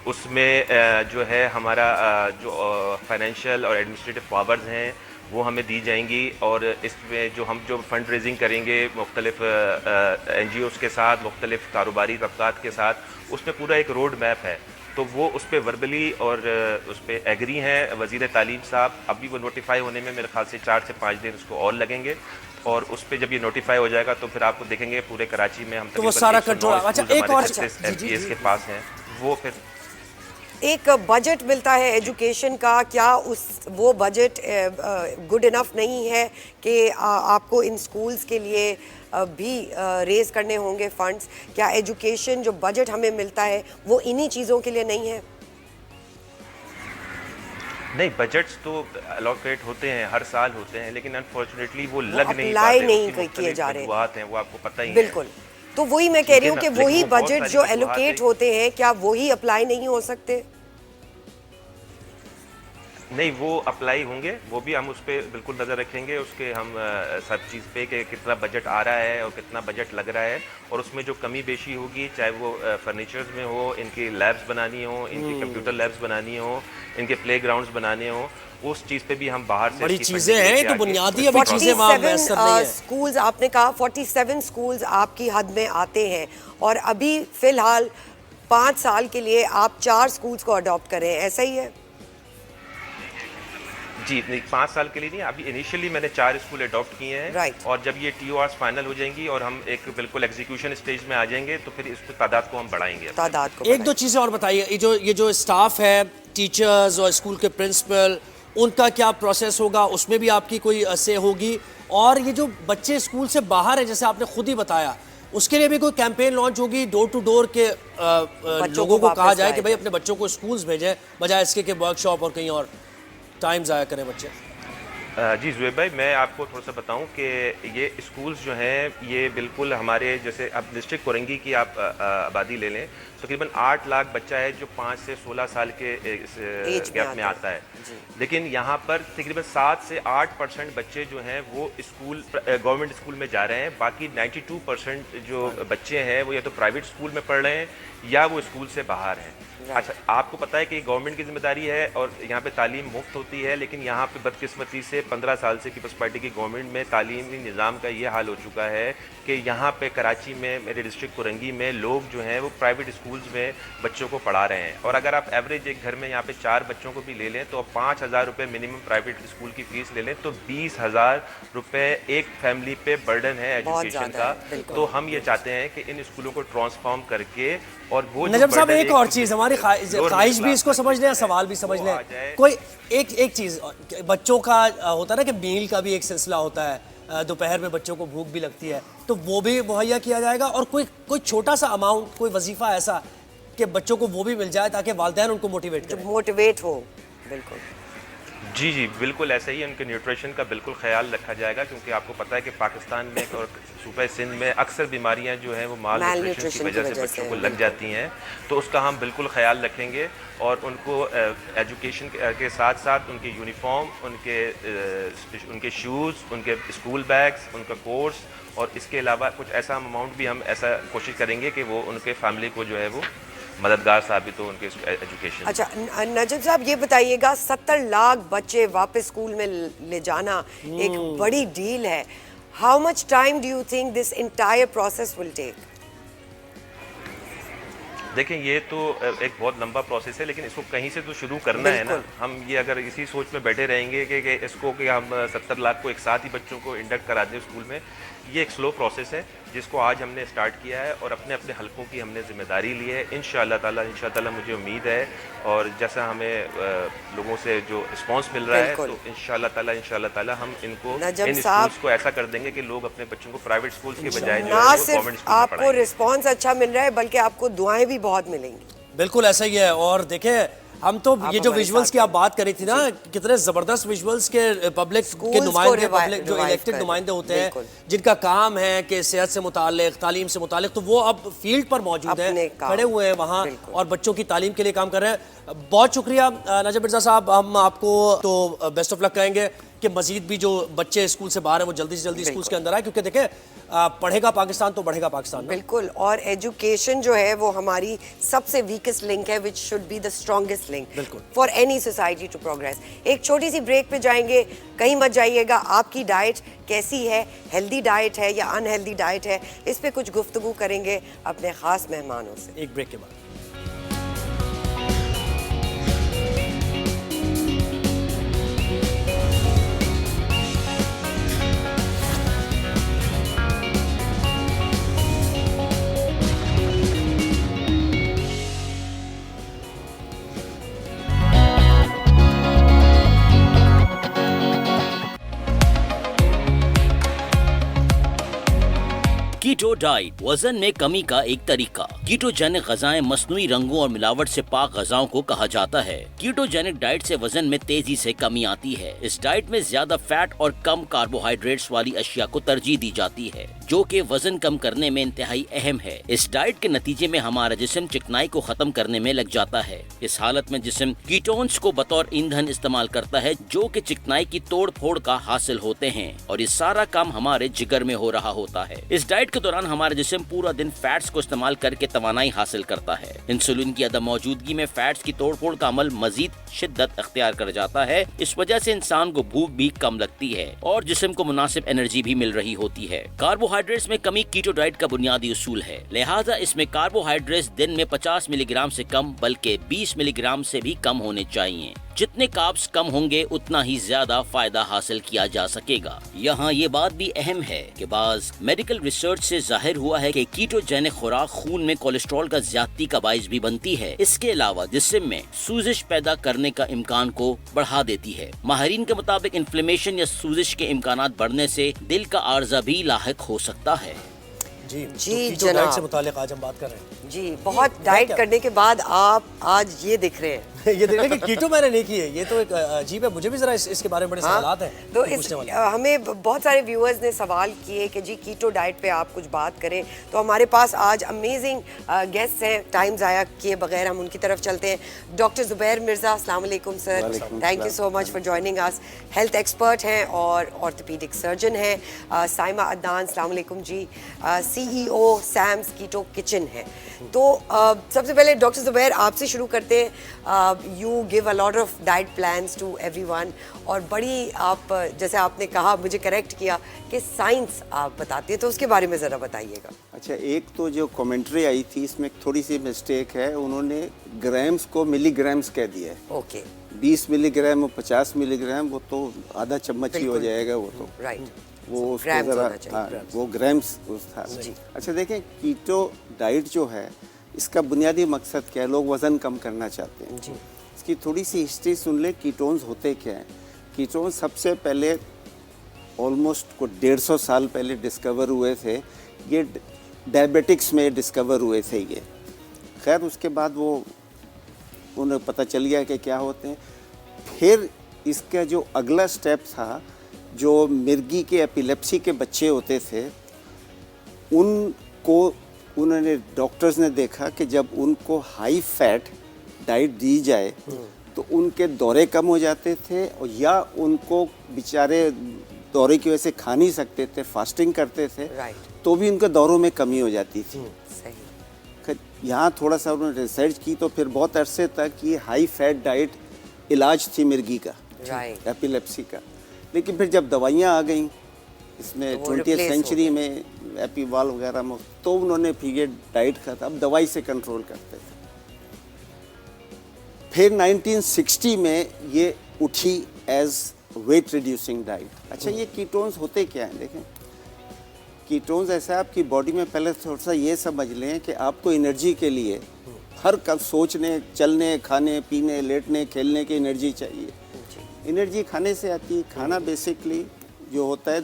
उसमें जो है हमारा जो फाइनेंशियल और एडमिनिस्ट्रेटिव पावर्स हैं वो हमें दी जाएंगी, और इसमें जो फंड रेजिंग करेंगे मुख्तलिफ NGOs के साथ, मुख्तलिफ कारोबारी तबकात के साथ, उसमें पूरा एक रोड मैप है, तो वो उस पर वर्बली और उस पर एग्री हैं वज़ीर तालीम साहब। अभी वो नोटिफाई होने में मेरे ख्याल से 4 से 5 दिन उसको और लगेंगे, और उस पर जब ये नोटिफाई हो जाएगा तो फिर आपको देखेंगे पूरे कराची में हम तो वो सारा कंट्रोल। अच्छा, एक और MPS के पास हैं, वो फिर एक बजट मिलता है एजुकेशन का, क्या वो बजट गुड इनफ नहीं है कि आपको इन स्कूल्स के लिए भी रेज करने होंगे फंड्स? क्या एजुकेशन जो बजट हमें मिलता है वो इन्हीं चीज़ों के लिए नहीं है? नहीं, बजट्स तो अलोकेट होते हैं, हर साल होते हैं, लेकिन अनफॉर्चुनेटली वो लग नहीं अप्लाई पाते, नहीं किए जा रहे हैं, वो आपको पता ही बिल्कुल है। तो वही मैं कह रही हूँ कि वही बजट जो एलोकेट होते हैं, क्या वही अप्लाई नहीं हो सकते? नहीं, वो अप्लाई होंगे, वो भी हम उस पर बिल्कुल नज़र रखेंगे, उसके हम सब चीज़ पे कि कितना बजट आ रहा है और कितना बजट लग रहा है, और उसमें जो कमी बेशी होगी, चाहे वो फर्नीचर्स में हो, इनकी लैब्स बनानी हो, इनकी कंप्यूटर लैब्स बनानी हो, इनके प्ले ग्राउंड्स बनाने हो, उस चीज़ पे भी हम बाहर से बड़ी चीज़ें हैं, तो बुनियादी अभी चीज़ें वहाँ मैसर नहीं है। स्कूल्स आपने कहा 47 स्कूल्स आपकी हद में आते हैं, और अभी फ़िलहाल 5 साल के लिए आप 4 स्कूल्स को अडॉप्ट करें, ऐसा ही है? जी नहीं, 5 साल के लिए नहीं, अभी इनिशियली मैंने 4 स्कूल अडॉप्ट किए हैं, right. और जब ये TORs फाइनल हो जाएंगी और हम एक बिल्कुल एग्जीक्यूशन स्टेज में आ जाएंगे तो फिर इस तादाद को हम बढ़ाएंगे। एक दो चीज़ें और बताइए, ये जो स्टाफ है, टीचर्स और स्कूल के प्रिंसिपल, उनका क्या प्रोसेस होगा, उसमें भी आपकी कोई से होगी? और ये जो बच्चे स्कूल से बाहर है, जैसे आपने खुद ही बताया, उसके लिए भी कोई कैंपेन लॉन्च होगी, डोर टू डोर के लोगों को कहा जाए कि भाई अपने बच्चों को स्कूल्स भेजें, बजाय इसके कि वर्कशॉप और कहीं और टाइम ज़ाया करें बच्चे? जी ज़ुबैर भाई, मैं आपको थोड़ा सा बताऊं कि ये स्कूल्स जो हैं ये बिल्कुल हमारे, जैसे अब डिस्ट्रिक्ट कोरंगी की आप आबादी ले लें, तकरीबन 8 लाख बच्चा है जो 5 से 16 साल के गैप में आता है, लेकिन यहाँ पर तकरीबन 7 से 8% बच्चे जो हैं वो स्कूल गवर्नमेंट स्कूल में जा रहे हैं, बाकी 92% जो बच्चे हैं वो या तो प्राइवेट स्कूल में पढ़ रहे हैं या वो स्कूल से बाहर हैं। अच्छा, आपको पता है कि गवर्नमेंट की जिम्मेदारी है और यहाँ पे तालीम मुफ्त होती है, लेकिन यहाँ पे बदकिस्मती से 15 साल से पीपल्स पार्टी की गवर्नमेंट में तालीमी निज़ाम का ये हाल हो चुका है कि यहाँ पे कराची में, मेरे डिस्ट्रिक्ट कोरंगी में, लोग जो हैं वो प्राइवेट स्कूल्स में बच्चों को पढ़ा रहे हैं, और अगर आप एवरेज एक घर में यहाँ पे 4 बच्चों को भी ले लें तो 5,000 रुपये मिनिमम प्राइवेट स्कूल की फ़ीस ले लें तो 20,000 रुपये एक फैमिली पे बर्डन है एजुकेशन का। तो हम ये चाहते हैं कि इन स्कूलों को ट्रांसफॉर्म करके, और वो नजम साहब एक और चीज़, हमारी ख्वाहिश भी इसको समझ लें, सवाल भी समझ लें, कोई एक चीज़, बच्चों का होता है ना कि मील का भी एक सिलसिला होता है, दोपहर में बच्चों को भूख भी लगती है, तो वो भी मुहैया किया जाएगा, और कोई छोटा सा अमाउंट, कोई वजीफा ऐसा कि बच्चों को वो भी मिल जाए ताकि वालिदैन उनको मोटिवेट हो। बिल्कुल। जी जी, बिल्कुल ऐसे ही उनके न्यूट्रिशन का बिल्कुल ख्याल रखा जाएगा, क्योंकि आपको पता है कि पाकिस्तान में और सूबे सिंध में अक्सर बीमारियां जो हैं वो माल न्यूट्रिशन की वजह से बच्चों को लग जाती हैं, तो उसका हम बिल्कुल ख्याल रखेंगे और उनको एजुकेशन के साथ साथ उनके यूनिफॉर्म, उनके शूज़, उनके स्कूल बैग्स, उनका कोर्स और इसके अलावा कुछ ऐसा अमाउंट भी हम ऐसा कोशिश करेंगे कि वो उनके फैमिली को जो है वो मददगार साबित हो उनके एजुकेशन। अच्छा नजब साहब ये बताइएगा 70 लाख बच्चे वापस स्कूल में ले जाना एक बड़ी डील है। How much time do you think this entire process will take? देखें, ये तो एक बहुत लंबा प्रोसेस है, लेकिन इसको कहीं से तो शुरू करना है ना। हम ये अगर इसी सोच में बैठे रहेंगे कि इसको कि हम 70 लाख को एक साथ ही बच्चों को इंडक्ट करा दें स्कूल में, ये एक स्लो प्रोसेस है जिसको आज हमने स्टार्ट किया है और अपने अपने हलकों की हमने जिम्मेदारी ली है। इंशाअल्लाह ताला मुझे उम्मीद है और जैसा हमें लोगों से जो रिस्पांस मिल रहा है, तो इंशाअल्लाह ताला हम इनको इन स्कूल्स को ऐसा कर देंगे कि लोग अपने बच्चों को प्राइवेट स्कूल्स के बजाय जो है ना वो सिर्फ गवर्नमेंट स्कूल में आपको पढ़ाएंगे। रिस्पांस अच्छा मिल रहा है बल्कि आपको दुआएं भी बहुत मिलेंगी। बिल्कुल ऐसा ही है। और देखें, हम तो ये जो विजुअल्स की आप बात करी थी ना, कितने जबरदस्त विजुअल्स के पब्लिक के नुमाइंदे, पब्लिक जो इलेक्टेड नुमाइंदे होते हैं जिनका काम है कि सेहत से मुतालिक, तालीम से मुतालिक, तो वो अब फील्ड पर मौजूद है, खड़े हुए हैं वहाँ और बच्चों की तालीम के लिए काम कर रहे हैं। बहुत शुक्रिया नजब मिर्जा साहब, हम आपको तो बेस्ट ऑफ लक कहेंगे कि मजीद भी जो बच्चे स्कूल से बाहर हैं वो जल्दी से जल्दी स्कूल के अंदर आए, क्योंकि देखें पढ़ेगा पाकिस्तान तो बढ़ेगा पाकिस्तान। बिल्कुल, और एजुकेशन जो है वो हमारी सबसे वीकेस्ट लिंक है, which should be the strongest link for any society to progress. एक छोटी सी ब्रेक पे जाएंगे, कहीं मत जाइएगा। आपकी डाइट कैसी है, हेल्दी डाइट है या अनहेल्दी डाइट है, इस पे कुछ गुफ्तगू करेंगे अपने खास मेहमानों से एक ब्रेक के बाद। कीटो डाइट, वजन में कमी का एक तरीका। कीटोजेनिक गजाएं मस्नूई रंगों और मिलावट से पाक गजाओं को कहा जाता है। कीटोजेनिक डाइट से वजन में तेजी से कमी आती है। इस डाइट में ज्यादा फैट और कम कार्बोहाइड्रेट्स वाली अशिया को तरजीह दी जाती है, जो कि वजन कम करने में इंतहाई अहम है। इस डाइट के नतीजे में हमारा जिस्म चिकनाई को खत्म करने में लग जाता है। इस हालत में जिस्म कीटोन्स को बतौर ईंधन इस्तेमाल करता है, जो कि चिकनाई की तोड़ फोड़ का हासिल होते हैं और ये सारा काम हमारे जिगर में हो रहा होता है। इस डाइट के दौरान हमारा जिस्म पूरा दिन फैट्स को इस्तेमाल करके तवानाई हासिल करता है। इंसुलिन की अदम मौजूदगी में फैट्स की तोड़फोड़ का अमल मजीद शिद्दत अख्तियार कर जाता है। इस वजह से इंसान को भूख भी कम लगती है और जिस्म को मुनासिब एनर्जी भी मिल रही होती है। कार्बोहाइड्रेट्स में कमी कीटो डाइट का बुनियादी उसूल है, लिहाजा इसमें कार्बोहाइड्रेट्स दिन में 50 मिलीग्राम से कम बल्कि 20 मिलीग्राम से भी कम होने चाहिए। जितने कार्ब्स कम होंगे उतना ही ज्यादा फायदा हासिल किया जा सकेगा। यहाँ ये बात भी अहम है कि बाज़ मेडिकल रिसर्च से जाहिर हुआ है कि कीटोजेनिक खुराक खून में कोलेस्ट्रॉल का ज्यादती का बाइस भी बनती है। इसके अलावा जिस्म में सूजिश पैदा करने का इम्कान को बढ़ा देती है। माहिरीन के मुताबिक इन्फ्लेमेशन या सूजिश के इम्कानात बढ़ने से दिल का आर्जा भी लाहिक हो सकता है। जी जी तो डाइट से मुतालिक आज हम बात कर रहे हैं। जी, बहुत डाइट करने के बाद आप आज ये दिख रहे हैं। ये देख रहे हैं कि कीटो मैंने नहीं की है, ये तो एक अजीब है। मुझे भी जरा इसके बारे में बड़े सवालात हैं। तो हमें बहुत सारे व्यूअर्स ने सवाल किए कि जी कीटो डाइट पे आप कुछ बात करें, तो हमारे पास आज अमेजिंग गेस्ट हैं। टाइम ज़ाया किए बगैर हम उनकी तरफ चलते हैं। डॉक्टर ज़ुबैर मिर्ज़ा, अस्सलाम वालेकुम sir, thank you so much for joining us. Health expert हैं और ऑर्थोपेडिक सर्जन हैं। साइमा अदनान, अस्सलाम वालेकुम जी, CEO सैम्स कीटो किचन है। तो सबसे पहले डॉक्टर ज़ुबैर आपसे शुरू करते हैं। You give a lot of diet plans to everyone और बड़ी आप जैसे आपने कहा, मुझे करेक्ट किया कि साइंस आप बताते हैं, तो उसके बारे में ज़रा बताइएगा। अच्छा, एक तो जो कमेंट्री आई थी इसमें थोड़ी सी मिस्टेक है, उन्होंने ग्राम्स को मिलीग्राम्स कह दिया है। ओके, 20 मिलीग्राम और 50 मिलीग्राम वो तो आधा चम्मच ही हो जाएगा वो तो। राइट, वो उसको ज़रा वो ग्राम्स था। अच्छा देखें, कीटो डाइट जो है इसका बुनियादी मकसद क्या है? लोग वज़न कम करना चाहते हैं जी। इसकी थोड़ी सी हिस्ट्री सुन ले। कीटोन्स होते क्या हैं? कीटोन्स सबसे पहले ऑलमोस्ट को 150 साल पहले डिस्कवर हुए थे। ये डायबिटिक्स में डिस्कवर हुए थे ये। खैर उसके बाद वो उन्हें पता चल गया कि क्या होते हैं। फिर इसका जो अगला स्टेप था, जो मिर्गी के एपिलेप्सी के बच्चे होते थे, उनको उन्होंने डॉक्टर्स ने देखा कि जब उनको हाई फैट डाइट दी जाए तो उनके दौरे कम हो जाते थे, और या उनको बेचारे दौरे की वजह से खा नहीं सकते थे, फास्टिंग करते थे, तो भी उनके दौरों में कमी हो जाती थी। यहाँ थोड़ा सा उन्होंने रिसर्च की तो फिर बहुत अरसे तक ये हाई फैट डाइट इलाज थी मिर्गी का, एपिलेप्सी का। लेकिन फिर जब दवाइयाँ आ गई इसमें 20th सेंचुरी में, एपीवाल वगैरह में, तो उन्होंने फिर ये डाइट का था, अब दवाई से कंट्रोल करते थे। फिर 1960 में ये उठी एज वेट रिड्यूसिंग डाइट। अच्छा, ये कीटोन्स होते क्या हैं? देखें, कीटोन्स ऐसा है, आपकी बॉडी में पहले थोड़ा सा ये समझ लें कि आपको एनर्जी के लिए हर कब सोचने, चलने, खाने, पीने, लेटने, खेलने की एनर्जी चाहिए। एनर्जी खाने से आती है। खाना बेसिकली जो होता है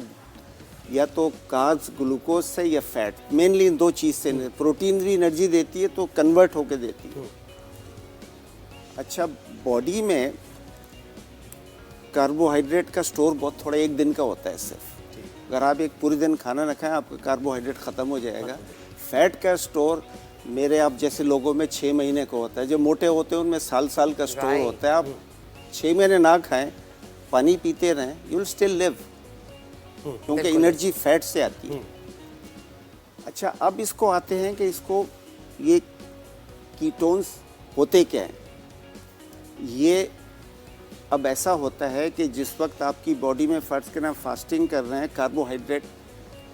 या तो कार्ब्स, ग्लूकोज से, या फैट, मेनली इन दो चीज़ से। प्रोटीन भी एनर्जी देती है तो कन्वर्ट होकर देती है। अच्छा, बॉडी में कार्बोहाइड्रेट का स्टोर बहुत थोड़ा, एक दिन का होता है सिर्फ। अगर आप एक पूरे दिन खाना न खाएं, आपका कार्बोहाइड्रेट ख़त्म हो जाएगा। फैट का स्टोर मेरे आप जैसे लोगों में 6 महीने का होता है, जो मोटे होते हैं उनमें साल का स्टोर होता है। आप 6 महीने ना खाएं, पानी पीते रहें, यू विल स्टिल लिव, क्योंकि एनर्जी फैट से आती है। अच्छा, अब इसको आते हैं कि इसको ये कीटोन्स होते क्या हैं। ये अब ऐसा होता है कि जिस वक्त आपकी बॉडी में फर्ज करना फास्टिंग कर रहे हैं, कार्बोहाइड्रेट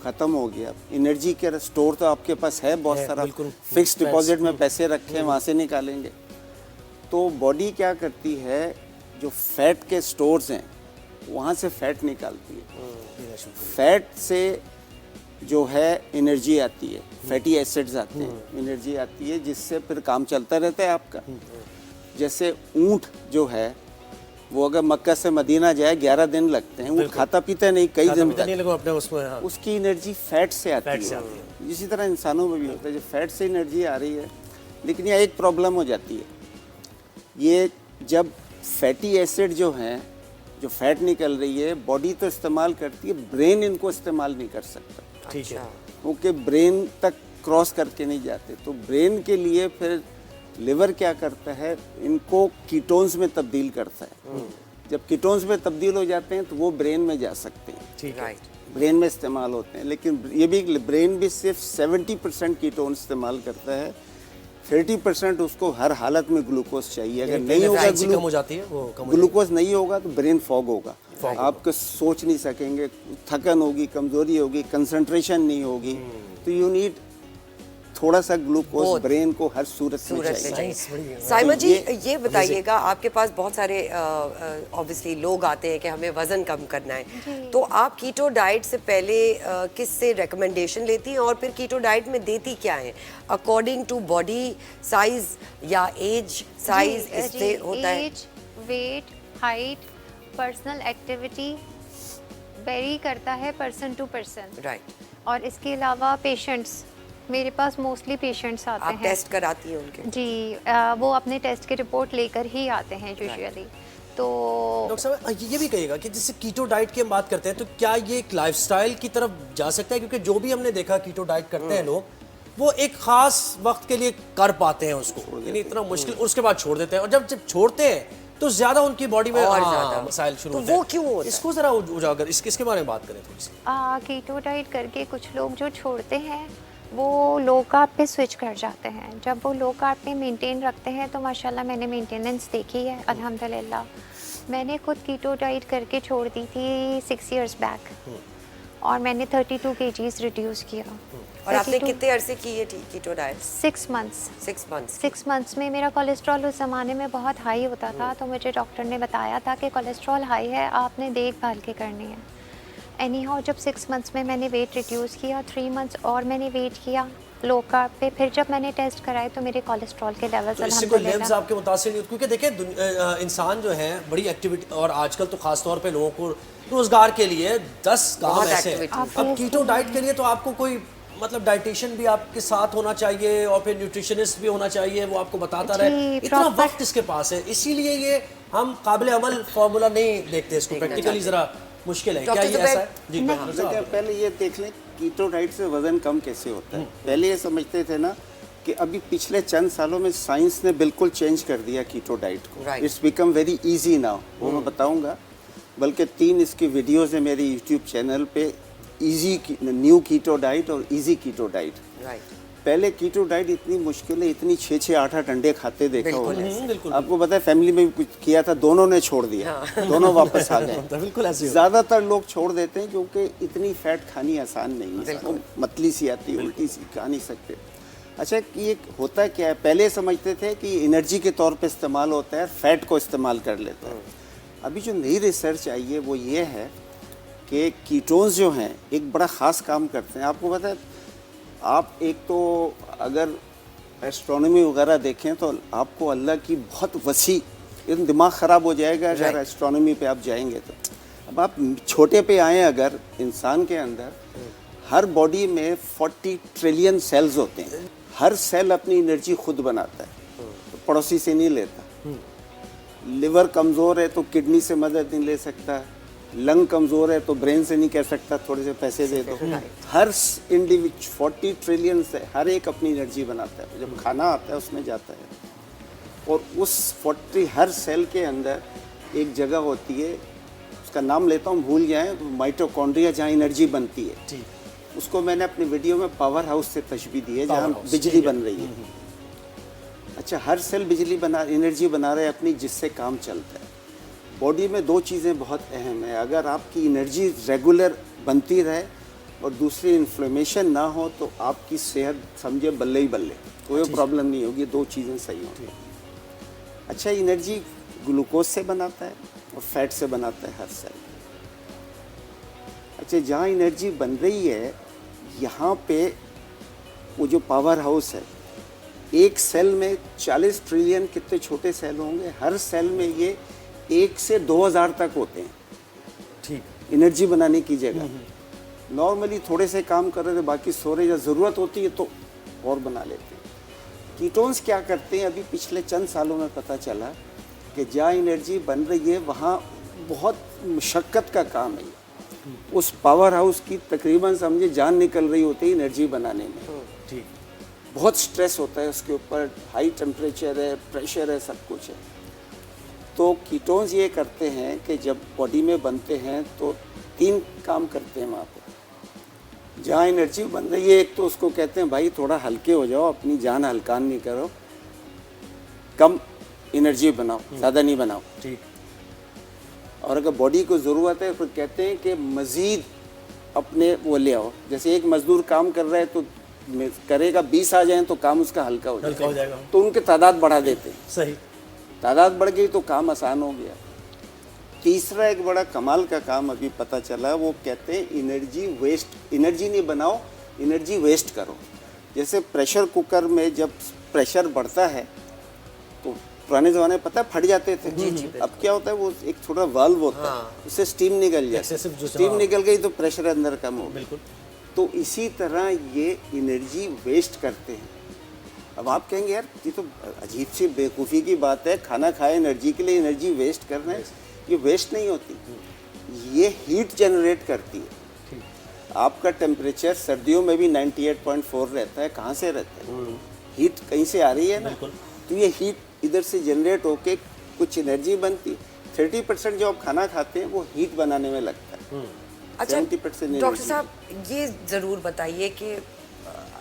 ख़त्म हो गया, एनर्जी के स्टोर तो आपके पास है बहुत सारा, फिक्स डिपॉजिट में पैसे रखे हैं, वहाँ से निकालेंगे। तो बॉडी क्या करती है, जो फैट के स्टोर्स हैं वहाँ से फैट निकालती है। फैट से जो है एनर्जी आती है, फैटी एसिड्स आते हैं, एनर्जी आती है, जिससे फिर काम चलता रहता है आपका। जैसे ऊँट जो है, वो अगर मक्का से मदीना जाए 11 दिन लगते हैं, वो खाता पीता नहीं, कई दिन तक, उसकी एनर्जी फैट से आती है। इसी तरह इंसानों में भी होता है, जो फैट से एनर्जी आ रही है। लेकिन यहाँ एक प्रॉब्लम हो जाती है, ये जब फैटी एसिड जो हैं, जो फैट निकल रही है, बॉडी तो इस्तेमाल करती है, ब्रेन इनको इस्तेमाल नहीं कर सकता। ठीक है, क्योंकि ब्रेन तक क्रॉस करके नहीं जाते। तो ब्रेन के लिए फिर लिवर क्या करता है, इनको कीटोन्स में तब्दील करता है। जब कीटोन्स में तब्दील हो जाते हैं तो वो ब्रेन में जा सकते हैं। ठीक है, ब्रेन में इस्तेमाल होते हैं। लेकिन ये भी, ब्रेन भी सिर्फ 70% कीटोन इस्तेमाल करता है, 30% उसको हर हालत में ग्लूकोज चाहिए। अगर नहीं होगा, ग्लूकोज नहीं होगा तो ब्रेन फॉग होगा, आपको सोच नहीं सकेंगे, थकन होगी, कमजोरी होगी, कंसंट्रेशन नहीं होगी। तो यू नीड थोड़ा सा ग्लूकोज ब्रेन को हर सूरत में चाहिए। साइमा जी, ये बताइएगा, आपके पास बहुत सारे ऑब्वियसली लोग आते हैं कि हमें वजन कम करना है, तो आप कीटो डाइट से पहले किससे रिकमेंडेशन लेती हैं, और फिर कीटो डाइट में देती क्या है, अकॉर्डिंग टू बॉडी साइज या एज साइज इससे होता है? Age, weight, height, personal activity vary करता है पर्सन टू पर्सन। राइट। और इसके अलावा पेशेंट्स, मेरे पास मोस्टली पेशेंट्स आते हैं। आप टेस्ट कराती हैं उनके? जी, वो अपने टेस्ट की रिपोर्ट लेकर ही आते हैं यूजुअली। तो डॉक्टर साहब, ये भी कहिएगा कि जैसे कीटो डाइट की हम बात करते हैं, तो क्या ये एक लाइफस्टाइल की तरफ जा सकता है? क्योंकि जो भी हमने देखा कीटो डाइट करते हैं लोग, वो एक खास वक्त के लिए कर पाते हैं उसको, यानी इतना मुश्किल, उसके बाद छोड़ देते हैं, और जब छोड़ते हैं तो ज्यादा उनकी बॉडी में मसाइल शुरू होते हैं। वो क्यों होता है? इसको जरा उजागर, इसके बारे में बात करें थोड़ी सी। कीटो डाइट करके कुछ लोग जो छोड़ते हैं वो लो कार्ब पे स्विच कर जाते हैं। जब वो लो कार्ब पे मेंटेन रखते हैं तो माशाल्लाह मैंने मेंटेनेंस देखी है, अल्हम्दुलिल्लाह। मैंने खुद कीटो डाइट करके छोड़ दी थी 6 इयर्स बैक, और मैंने 32 kgs रिड्यूस किया। और आपने कितने अरसे की ये कीटो डाइट? 6 मंथ्स। 6 मंथ्स में मेरा कोलेस्ट्रॉल उस ज़माने में बहुत हाई होता था, तो मुझे डॉक्टर ने बताया था कि कोलेस्ट्रॉल हाई है, आपने देखभाल के करनी है। एनी हाउ, जब 6 मंथ्स में मैंने वेट रिड्यूस किया, 3 मंथ्स और मैंने वेट किया लो कार्ब पे, फिर जब मैंने टेस्ट कराए तो मेरे कोलेस्ट्रॉल के लेवल्स तो इससे कोई लेवल्स आपके मुतासिर नहीं होते? क्योंकि देखिए, इंसान जो है बड़ी एक्टिविटी, और आजकल तो खास तौर पे लोगों को रोजगार के लिए 10 काम ऐसे हैं। अब कीटो डाइट के लिए तो आपको कोई मतलब डाइटिशियन भी आपके साथ होना चाहिए और फिर न्यूट्रिशनिस्ट भी होना चाहिए, वो आपको बताता रहे। इतना वक्त इसके पास है, इसीलिए ये हम काबिल अमल फार्मूला नहीं देखते इसको, प्रैक्टिकली जरा मुश्किल है। क्या ये ऐसा है? जी पहले ये देख लें कीटो डाइट से वजन कम कैसे होता है। पहले ये समझते थे ना कि अभी पिछले चंद सालों में साइंस ने बिल्कुल चेंज कर दिया कीटो डाइट को। It's become very easy now, वो मैं बताऊंगा। बल्कि 3 इसकी वीडियोस है मेरे यूट्यूब चैनल पे, इजी न्यू कीटो डाइट और इजी कीटो डाइट। पहले कीटो डाइट इतनी मुश्किल है, इतनी 6-6, 8-8 अंडे खाते देखा होगा। आपको पता है फैमिली में भी कुछ किया था, दोनों ने छोड़ दिया, दोनों वापस आ गए। ज़्यादातर लोग छोड़ देते हैं क्योंकि इतनी फैट खानी आसान नहीं है, मतली सी आती है, उल्टी सी खा नहीं सकते। अच्छा, कि ये होता क्या है, पहले समझते थे कि एनर्जी के तौर पे इस्तेमाल होता है, फैट को इस्तेमाल कर लेता है। अभी जो नई रिसर्च आई है वो ये है कि कीटोन्स जो हैं एक बड़ा ख़ास काम करते हैं। आपको पता है, आप एक तो अगर एस्ट्रोनॉमी वगैरह देखें तो आपको अल्लाह की बहुत वसी, एकदम दिमाग ख़राब हो जाएगा अगर एस्ट्रोनॉमी पे आप जाएंगे तो। अब आप छोटे पे आएँ, अगर इंसान के अंदर हर बॉडी में 40 ट्रिलियन सेल्स होते हैं, हर सेल अपनी एनर्जी खुद बनाता है, तो पड़ोसी से नहीं लेता। लिवर कमज़ोर है तो किडनी से मदद नहीं ले सकता, लंग कमज़ोर है तो ब्रेन से नहीं कह सकता थोड़े से पैसे दे दो। हर इंडिविजुअल 40 ट्रिलियन से हर एक अपनी एनर्जी बनाता है, जब खाना आता है उसमें जाता है। और उस 40 हर सेल के अंदर एक जगह होती है, उसका नाम लेता हूँ भूल गया है, माइटोकॉन्ड्रिया, जहाँ एनर्जी बनती है। उसको मैंने अपनी वीडियो में पावर हाउस से तशबीह दी है, जहाँ बिजली बन रही है। अच्छा, हर सेल बिजली बना, एनर्जी बना रहा है अपनी, जिससे काम चलता है। बॉडी में 2 चीज़ें बहुत अहम है, अगर आपकी एनर्जी रेगुलर बनती रहे और दूसरी इन्फ्लेमेशन ना हो तो आपकी सेहत समझे बल्ले ही बल्ले, कोई प्रॉब्लम नहीं होगी, 2 चीज़ें सही होंगी। अच्छा, एनर्जी ग्लूकोज से बनाता है और फैट से बनाता है हर सेल। अच्छा, जहाँ एनर्जी बन रही है यहाँ पे वो जो पावर हाउस है, एक सेल में 40 ट्रिलियन कितने छोटे सेल होंगे, हर सेल में ये 1 से 2000 तक होते हैं। ठीक, एनर्जी बनाने की जगह नॉर्मली थोड़े से काम कर रहे थे, बाकी सो रहे, या ज़रूरत होती है तो और बना लेते हैं। कीटोन्स क्या करते हैं, अभी पिछले चंद सालों में पता चला कि जहाँ एनर्जी बन रही है वहाँ बहुत मुशक्क़त का काम है। उस पावर हाउस की तकरीबन समझे जान निकल रही होती है एनर्जी बनाने में। ठीक, बहुत स्ट्रेस होता है उसके ऊपर, हाई टेम्परेचर है, प्रेशर है, सब कुछ है। तो कीटोन्स ये करते हैं कि जब बॉडी में बनते हैं तो 3 काम करते हैं वहाँ पे। जहाँ एनर्जी बन रही है, एक तो उसको कहते हैं भाई थोड़ा हल्के हो जाओ, अपनी जान हल्कान नहीं करो, कम एनर्जी बनाओ, ज़्यादा नहीं बनाओ। ठीक, और अगर बॉडी को ज़रूरत है फिर कहते हैं कि मज़ीद अपने वो ले आओ। जैसे एक मज़दूर काम कर रहा है तो करेगा, 20 आ जाएं तो काम उसका हल्का हो जाएगा, तो उनके तादाद बढ़ा देते हैं। सही, तादाद बढ़ गई तो काम आसान हो गया। तीसरा एक बड़ा कमाल का काम अभी पता चला, वो कहते हैं एनर्जी वेस्ट, एनर्जी नहीं बनाओ, एनर्जी वेस्ट करो। जैसे प्रेशर कुकर में जब प्रेशर बढ़ता है तो पुराने ज़माने में पता है फट जाते थे। अब क्या होता है, वो एक छोटा वाल्व होता है, उससे स्टीम निकल जाती है, स्टीम निकल गई तो प्रेशर अंदर कम हो गया। तो इसी तरह ये एनर्जी वेस्ट करते हैं। अब आप कहेंगे यार ये तो अजीब सी बेवकूफ़ी की बात है, खाना खाए एनर्जी के लिए एनर्जी वेस्ट करना है। ये वेस्ट नहीं होती, ये हीट जनरेट करती है। आपका टेम्परेचर सर्दियों में भी 98.4 रहता है, कहाँ से रहता है? हीट कहीं से आ रही है ना, तो ये हीट इधर से जनरेट होके कुछ एनर्जी बनती है। 30% जो आप खाना खाते हैं वो हीट बनाने में लगता है। अच्छा डॉक्टर साहब, ये ज़रूर बताइए कि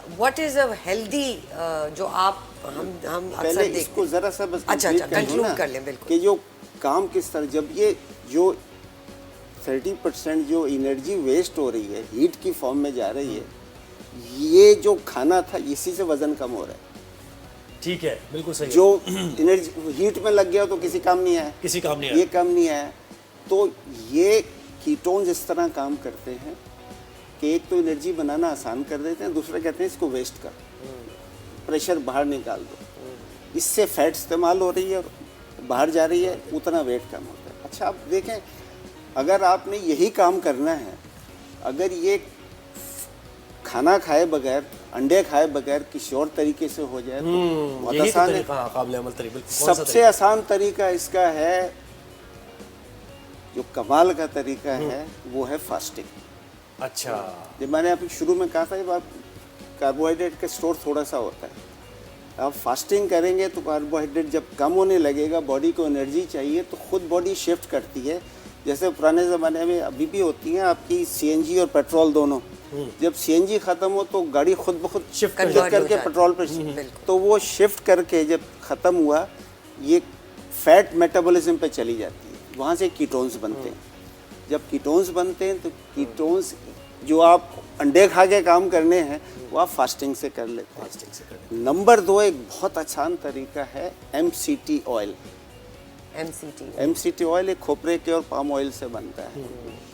व्हाट इज़ अ हेल्दी, जो आप हम अक्सर देखते हैं, इसको ज़रा सा बस अच्छा कंक्लूड कर लें। बिल्कुल, कि जो काम किस तरह, जब ये जो 30% जो एनर्जी वेस्ट हो रही है, हीट की फॉर्म में जा रही है, ये जो खाना था इसी से वज़न कम हो रहा है। ठीक है, बिल्कुल सही। जो एनर्जी हीट में लग गया तो किसी काम नहीं आया, किसी काम नहीं आया, ये काम नहीं आया। तो ये कीटोन्स इस तरह काम करते हैं कि एक तो एनर्जी बनाना आसान कर देते हैं, दूसरा कहते हैं इसको वेस्ट कर, प्रेशर बाहर निकाल दो। इससे फैट इस्तेमाल हो रही है और बाहर जा रही है, उतना वेट कम होता है। अच्छा, आप देखें, अगर आपने यही काम करना है, अगर ये खाना खाए बगैर, अंडे खाए बगैर किसी और तरीके से हो जाए तो बहुत यही तो आसान है। तरीका काबिल अमल तरीका, बिल्कुल। कौन सा सबसे आसान तरीका इसका है, जो कमाल का तरीका है वो है फास्टिंग। तरीका? अच्छा, जब मैंने अभी शुरू में कहा था, जब आप कार्बोहाइड्रेट का स्टोर थोड़ा सा होता है, आप फास्टिंग करेंगे तो कार्बोहाइड्रेट जब कम होने लगेगा, बॉडी को एनर्जी चाहिए तो खुद बॉडी शिफ्ट करती है। जैसे पुराने ज़माने में अभी भी होती हैं आपकी सीएनजी और पेट्रोल दोनों, जब सीएनजी ख़त्म हो तो गाड़ी खुद ब खुद शिफ्ट करके पेट्रोल पर, तो वो शिफ्ट करके जब ख़त्म हुआ ये फैट मेटाबॉलिज्म पे चली जाती है, वहाँ से कीटोन्स बनते हैं। जब कीटोन्स बनते हैं तो कीटोन्स जो आप अंडे खा के काम करने हैं वो आप फास्टिंग से कर लेते हैं। नंबर 2 एक बहुत आसान तरीका है MCT ऑयल। MCT ऑयल एक खोपरे के और पाम ऑयल से बनता है,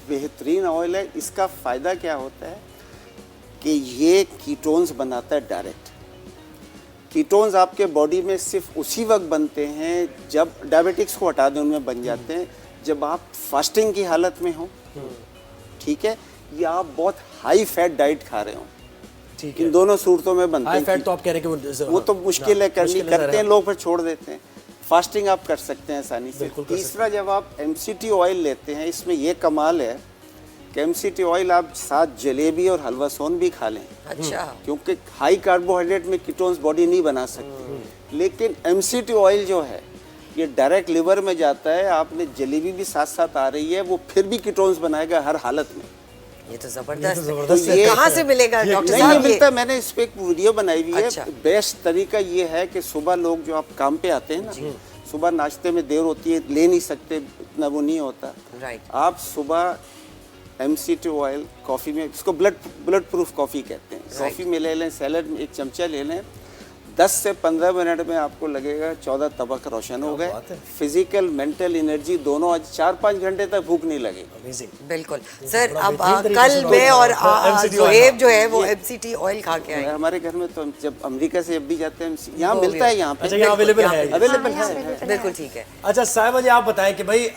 बेहतरीन ऑयल है। इसका फ़ायदा क्या होता है कि ये कीटोन्स बनाता है डायरेक्ट। कीटोन्स आपके बॉडी में सिर्फ उसी वक्त बनते हैं जब, डायबिटिक्स को हटा दें उनमें बन जाते हैं, जब आप फास्टिंग की हालत में हो, ठीक है, या आप बहुत हाई फैट डाइट खा रहे हो। ठीक है, इन दोनों सूरतों में बनते हैं। हाई फैट तो आप कह रहे हैं कि वो तो मुश्किल है करनी, करते हैं लोग फिर छोड़ देते हैं। फास्टिंग आप कर सकते हैं आसानी से। तीसरा, जब आप MCT ऑयल लेते हैं, इसमें ये कमाल है कि MCT ऑयल आप साथ जलेबी और हलवा सोन भी खा लें। अच्छा, क्योंकि हाई कार्बोहाइड्रेट में कीटोन्स बॉडी नहीं बना सकती, लेकिन MCT ऑयल जो है ये डायरेक्ट लिवर में जाता है। आपने जलेबी भी साथ साथ आ रही है, वो फिर भी कीटोन्स बनाएगा हर हालत में। ये तो जबरदस्त है। तो ये कहाँ से मिलेगा डॉक्टर नहीं साहब? मिलता, मैंने इस पे एक वीडियो बनाई हुई है। अच्छा। बेस्ट तरीका ये है कि सुबह लोग जो आप काम पे आते हैं ना, सुबह नाश्ते में देर होती है, ले नहीं सकते, इतना वो नहीं होता, राइट, आप सुबह MCT ऑयल कॉफ़ी में, इसको ब्लड प्रूफ कॉफ़ी कहते हैं, कॉफ़ी में ले लें, सैलड में 1 चमचा ले लें, 10 से 15 मिनट में आपको लगेगा 14 तबक रोशन हो गए। फिजिकल मेंटल एनर्जी दोनों, आज 4-5 घंटे तक भूख नहीं लगेगी। बिल्कुल सर। अब कल मैं और जोहेब जो है वो MCT ऑयल खा के आए। हमारे घर में तो जब अमेरिका से जब भी जाते हैं, यहाँ मिलता है, यहाँ पे अवेलेबल है, बिल्कुल ठीक है। अच्छा साहिबा जी, आप बताएं कि भाई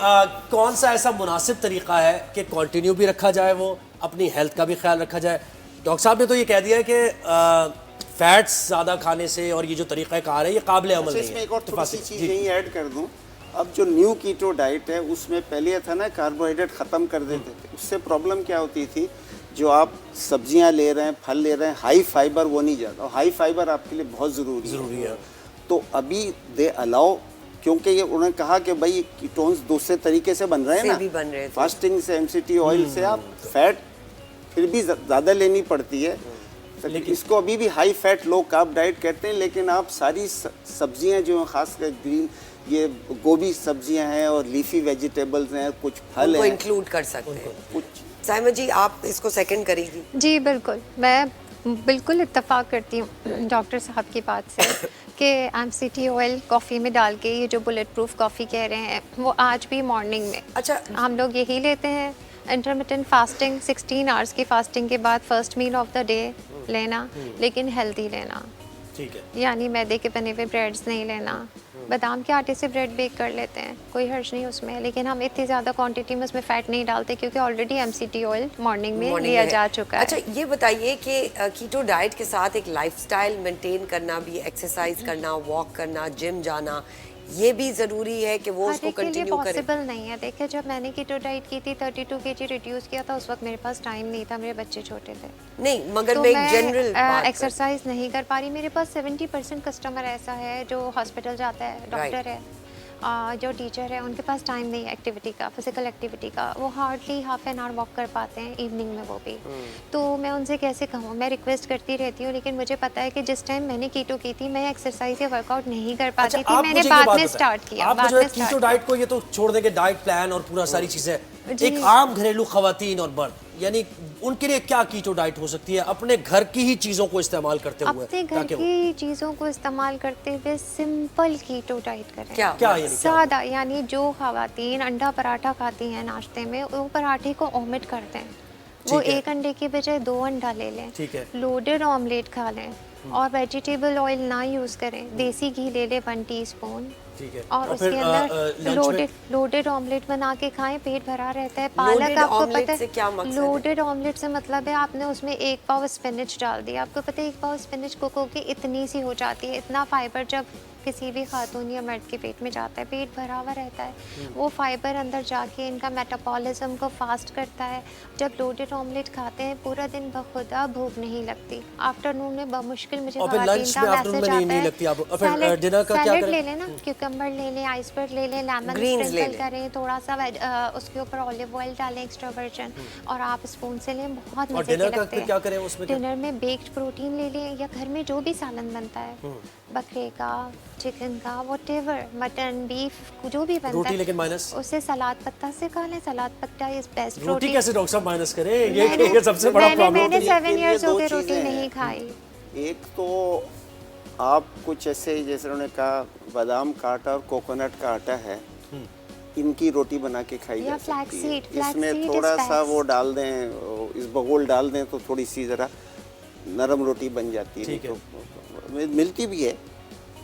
कौन सा ऐसा मुनासिब तरीका है कि कंटिन्यू भी रखा जाए, वो अपनी हेल्थ का भी ख्याल रखा जाए। डॉक्टर साहब ने तो ये कह दिया है कि फैट्स ज़्यादा खाने से और ये जो तरीका कार है ये काबिल अमल नहीं है। इसमें एक और थोड़ी सी चीज़ यही ऐड कर दूं, अब जो न्यू कीटो डाइट है उसमें पहले ये था ना, कार्बोहाइड्रेट ख़त्म कर देते थे, उससे प्रॉब्लम क्या होती थी, जो आप सब्जियां ले रहे हैं, फल ले रहे हैं, हाई फाइबर वो नहीं जाता, और हाई फाइबर आपके लिए बहुत ज़रूरी है। तो अभी दे अलाउ, क्योंकि ये उन्होंने कहा कि भाई कीटोन्स दूसरे तरीके से बन रहे हैं ना, फास्टिंग से, MCT ऑयल से आप फैट फिर भी ज़्यादा लेनी पड़ती है, लेकिन इसको अभी भी high fat low carb diet कहते हैं। लेकिन आप सारी सब्जियां जो हैं, खासकर ग्रीन, ये गोभी सब्जियां हैं और लीफी वेजिटेबल्स हैं, कुछ फल हैं, इंक्लूड कर सकते हैं कुछ। साइमा जी, आप इसको सेकंड करेंगी? जी बिल्कुल, मैं बिल्कुल इत्तेफाक करती हूँ डॉक्टर साहब की बात से कि MCT ऑयल कॉफ़ी में डाल के, ये जो बुलेट प्रूफ कॉफ़ी कह रहे हैं, वो आज भी मॉर्निंग में अच्छा हम लोग यही लेते हैं। इंटरमिटेंट फास्टिंग 16 आवर्स की फास्टिंग के बाद first meal of the day लेना, लेकिन हेल्दी लेना, ठीक है, यानी मैदे के बने हुए ब्रेड्स नहीं लेना। बादाम के आटे से ब्रेड बेक कर लेते हैं, कोई हर्ज नहीं उसमें, लेकिन हम इतनी ज़्यादा क्वांटिटी में उसमें फ़ैट नहीं डालते क्योंकि ऑलरेडी MCT ऑयल मॉर्निंग में लिया जा चुका है। अच्छा ये बताइए कि कीटो डाइट के साथ एक लाइफस्टाइल मेंटेन करना भी, एक्सरसाइज करना, वॉक करना, जिम जाना, ये भी ज़रूरी है कि वो उसको कंटिन्यू करें? पॉसिबल नहीं है। देखिए, जब मैंने कीटो डाइट की थी, 32 kg रिड्यूस किया था, उस वक्त मेरे पास टाइम नहीं था, मेरे बच्चे छोटे थे। नहीं, मगर तो मैं एक जनरल एक्सरसाइज नहीं कर पा रही। मेरे पास 70% कस्टमर ऐसा है जो हॉस्पिटल जाता है, डॉक्टर है, जो टीचर है, उनके पास टाइम नहीं है एक्टिविटी का, फिजिकल एक्टिविटी का, वो hardly half an hour walk कर पाते हैं इवनिंग में, वो भी। तो मैं उनसे कैसे कहूँ, मैं रिक्वेस्ट करती रहती हूँ, लेकिन मुझे पता है कि जिस टाइम मैंने कीटो की थी, मैं एक्सरसाइज या वर्कआउट नहीं कर पाती थी। मैंने बाद में स्टार्ट किया। आप जो कीटो डाइट को, ये तो छोड़ देंगे डाइट प्लान और पूरा सारी चीजें, एक आम घरेलू खवातीन और मर्द, यानी उनके लिए क्या कीटो डाइट हो सकती है अपने घर की ही चीज़ों को इस्तेमाल करते हुए? अपने घर की चीज़ों को इस्तेमाल करते हुए सिंपल कीटो डाइट करें। क्या सादा, यानी जो खवातीन अंडा पराठा खाती हैं नाश्ते में, वो पराठे को ओमिट करते हैं, वो 1 अंडे की बजाय 2 अंडा ले लें, लोडेड ऑमलेट खा लें, और वेजिटेबल ऑयल ना यूज़ करें, देसी घी ले लें 1 टीस्पून, ठीक है। और उसके फिर, अंदर लोडेड ऑमलेट बना के खाएं, पेट भरा रहता है। पालक आपको पता है, क्या मकसद है? लोडेड ऑमलेट से मतलब है आपने उसमें 1 पाव स्पिनच डाल दिया। आपको पता है 1 पाव स्पिनच कुक होके इतनी सी हो जाती है। इतना फाइबर जब किसी भी खातून या मर्द के पेट में जाता है, पेट भरा हुआ रहता है। वो फाइबर अंदर जाके इनका मेटाबॉलिज्म को फास्ट करता है। जब लोडेड ऑमलेट खाते हैं पूरा दिन बखुदा भूख नहीं लगती। आफ्टरनून में बमुश्किल मुझे और फिर खवातीन लंच का में आफ्टरनून मैसेज में आता नहीं है, लगती आपको। और फिर सैलेड डिनर का क्या करें? ले लें ना, क्यूकम्बर ले लें, आइसबर्ग ले लें, लेमन Greens ले स्प्रिंकल लें। करें, थोड़ा सा उसके ऊपर ऑलिव ऑयल डालें एक्स्ट्रा वर्जिन, और आप स्पून से लें, बहुत और मजे के डिनर का लगते फिर क्या हैं। करें उसमें? डिनर में बेक्ड प्रोटीन ले लें, या घर में जो भी सालन बनता है, बकरे का, चिकन का, व्हाटएवर, मटन, बीफ, जो भी बनता रोटी है, लेकिन माइनस? उससे सलाद पत्ता से खा लें। सलाद पत्ता इज बेस्ट। रोटी कैसे डॉक्टर साहब माइनस करें? ये सबसे बड़ा प्रॉब्लम। मैंने 7 ये इयर्स हो दो गए चीज़ें रोटी हैं। नहीं खाई। एक तो आप कुछ ऐसे, जैसे उन्होंने कहा बादाम का आटा और कोकोनट का आटा है, इनकी रोटी बना के खाई या जा सकती है। flaxseed इसमें is थोड़ा सा best। वो डाल दें, इस बगोल डाल दें तो थोड़ी सी ज़रा नरम रोटी बन जाती है। ठीक है। तो मिलती भी है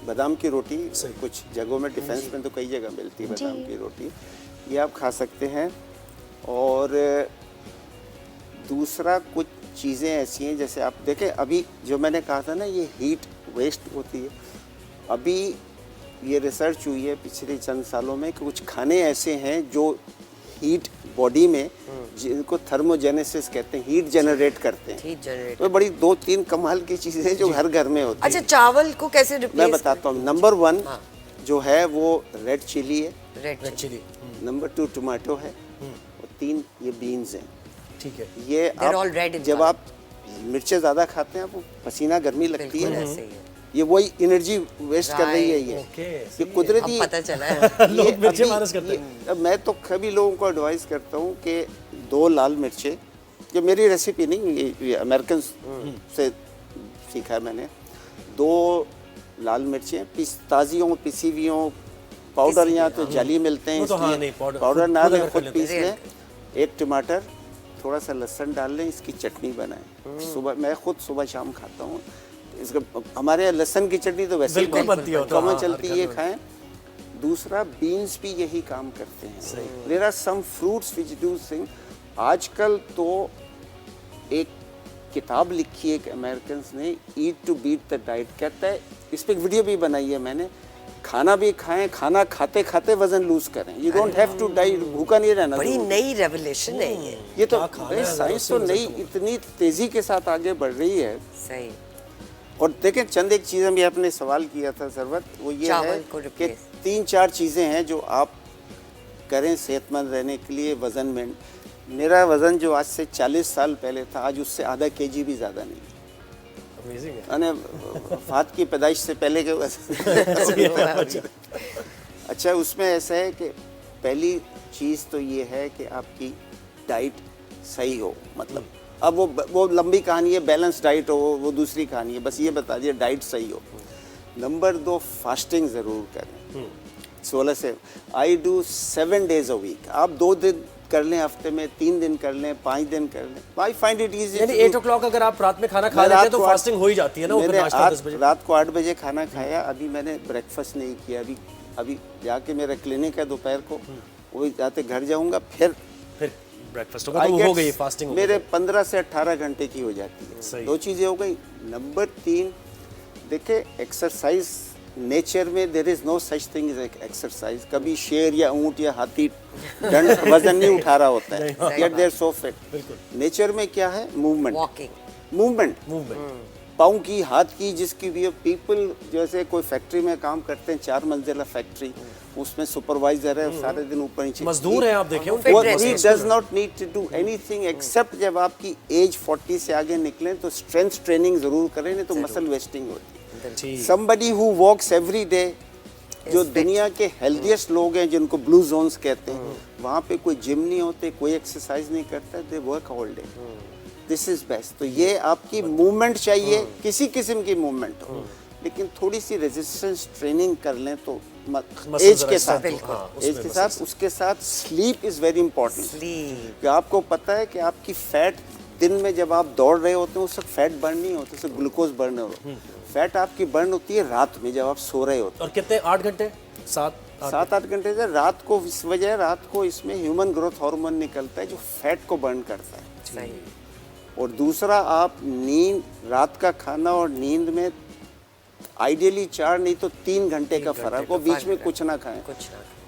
बादाम की रोटी, कुछ जगहों में, डिफेंस में तो कई जगह मिलती है बादाम की रोटी, ये आप खा सकते हैं। और दूसरा कुछ चीज़ें ऐसी हैं, जैसे आप देखें अभी जो मैंने कहा था ना, ये हीट वेस्ट होती है। अभी ये रिसर्च हुई है पिछले चंद सालों में कि कुछ खाने ऐसे हैं जो हीट बॉडी में, जिनको थर्मोजेनेसिस कहते हैं, हीट जनरेट करते हैं। Heat generate. तो बड़ी 2-3 कमाल की चीज़ें हैं जो हर घर में होती हैं। अच्छा, चावल को कैसे रिप्लेस? मैं बताता हूँ। नंबर 1 जो है वो रेड चिली है, रेड चिली। नंबर 2 टमाटो है, और 3 ये बीन्स हैं। ठीक है। ये They're all red in जब color। आप मिर्चें ज़्यादा खाते हैं, आपको पसीना गर्मी लगती बिल्कुल है, ऐसे ही है। ये वही एनर्जी वेस्ट कर रही है। ये ओके, ये कुदरती, अब पता चला है। लोग मिर्चें अभी- माइनस करते हैं। अब मैं तो सभी लोगों को एडवाइस करता हूँ कि 2 लाल मिर्चें, ये मेरी रेसिपी नहीं, ये अमेरिकन से सीखा है मैंने। 2 लाल मिर्चें ताज़ी हों, पिसी हुई हों, पाउडर यहाँ तो जाली मिलते हैं, वो तो हाँ, इसलिए नहीं, पाउडर ना खुद लें, अगर खुद कर पीस लेते लें। 1 टमाटर, थोड़ा सा लहसुन डाल लें, इसकी चटनी बनाएं। सुबह मैं खुद सुबह शाम खाता हूँ इसका। हमारे यहाँ लहसुन की चटनी तो वैसे ही बिल्कुल बनती है, कॉमन हाँ, चलती है, हर ये घर में। खाएं। दूसरा, बीन्स भी यही काम करते हैं। There are some fruits which do thing. आजकल तो एक किताब लिखी है एक अमेरिकन ने, eat to beat the diet, कहता है, इस पे एक वीडियो भी बनाई है मैंने, खाना भी खाएं, खाना खाते खाते वजन लूज करें। You don't have to die, भूखा नहीं रहना। बड़ी नई रेवोल्यूशन है ये तो क्या खाना है, साइंस तो नई इतनी तेजी के साथ आगे बढ़ रही है। सही। और देखें, चंद एक चीज़ें भी आपने सवाल किया था सरवत, वो ये है चावल को कि replace। 3-4 चीज़ें हैं जो आप करें सेहतमंद रहने के लिए। वज़न में, मेरा वज़न जो आज से 40 साल पहले था, आज उससे आधा kg भी ज़्यादा नहीं है। अमेजिंग है। मैंने वफ़ात की पैदाइश से पहले के वज़न। अच्छा, उसमें ऐसा है कि पहली चीज़ तो ये है कि आपकी डाइट सही हो। मतलब अब वो लंबी कहानी है, बैलेंस डाइट हो वो दूसरी कहानी है, बस ये बता दिए डाइट सही हो। नंबर 2, फास्टिंग ज़रूर करें। 16 से I do 7 days a week। आप 2 दिन कर लें हफ्ते में, 3 दिन कर लें, 5 दिन कर लें। I find it easy. यानी 8 o'clock अगर आप रात में खाना खा लेते हैं तो फास्टिंग हो ही जाती है ना? मैंने नाश्ता 10 बजे। रात को 8 बजे खाना खाया, अभी मैंने ब्रेकफास्ट नहीं किया। अभी जाके मेरा क्लिनिक है दोपहर को, वही जाते घर जाऊंगा, फिर ब्रेकफास्ट होगा तो वो हो गई फास्टिंग। मेरे 15 से 18 घंटे की हो जाती है। 2 चीज़ें हो गई। नंबर 3, देखे एक्सरसाइज नेचर में there is no such thing as exercise. कभी शेर या ऊंट या हाथी दंड वजन नहीं उठा रहा होता है, yet they are so fit। Nature में क्या है? मूवमेंट, वॉकिंग, मूवमेंट, पाँव की, हाथ की, जिसकी भी। पीपल जैसे कोई फैक्ट्री में काम करते हैं, 4 मंजिला फैक्ट्री, उसमें सुपरवाइजर है, सारे दिन ऊपर नीचे मजदूर हैं आप देखें, he does not need to do anything except जब आपकी एज 40 से आगे निकले तो स्ट्रेंथ ट्रेनिंग जरूर करें, नहीं तो मसल वेस्टिंग होती है। somebody who walks every day, जो दुनिया के हेल्दीएस्ट लोग हैं जिनको ब्लू जोन्स कहते हैं, वहाँ पे कोई जिम नहीं होते, कोई एक्सरसाइज नहीं करता, they work all day. This is best. तो ये आपकी मूवमेंट चाहिए, किसी किस्म की मूवमेंट हो, लेकिन थोड़ी सी रेजिस्टेंस ट्रेनिंग कर लें तो एज के साथ, एज के साथ, उसके साथ sleep is very important. Sleep, आपको पता है कि आपकी फैट दिन में जब आप दौड़ रहे होते हैं उस वक्त फैट बर्न नहीं होता, उससे ग्लूकोज बर्न हो। फैट आपकी बर्न होती है रात में जब आप सो रहे होते हैं। और कितने? 8 घंटे? 7-8 घंटे से रात को, इस वजह रात को इसमें ह्यूमन ग्रोथ हार्मोन निकलता है जो फैट को बर्न करता है। सही। और दूसरा, आप नींद, रात का खाना और नींद में आइडियली 4 नहीं तो 3 घंटे का फर्क हो, बीच में कुछ ना खाएं।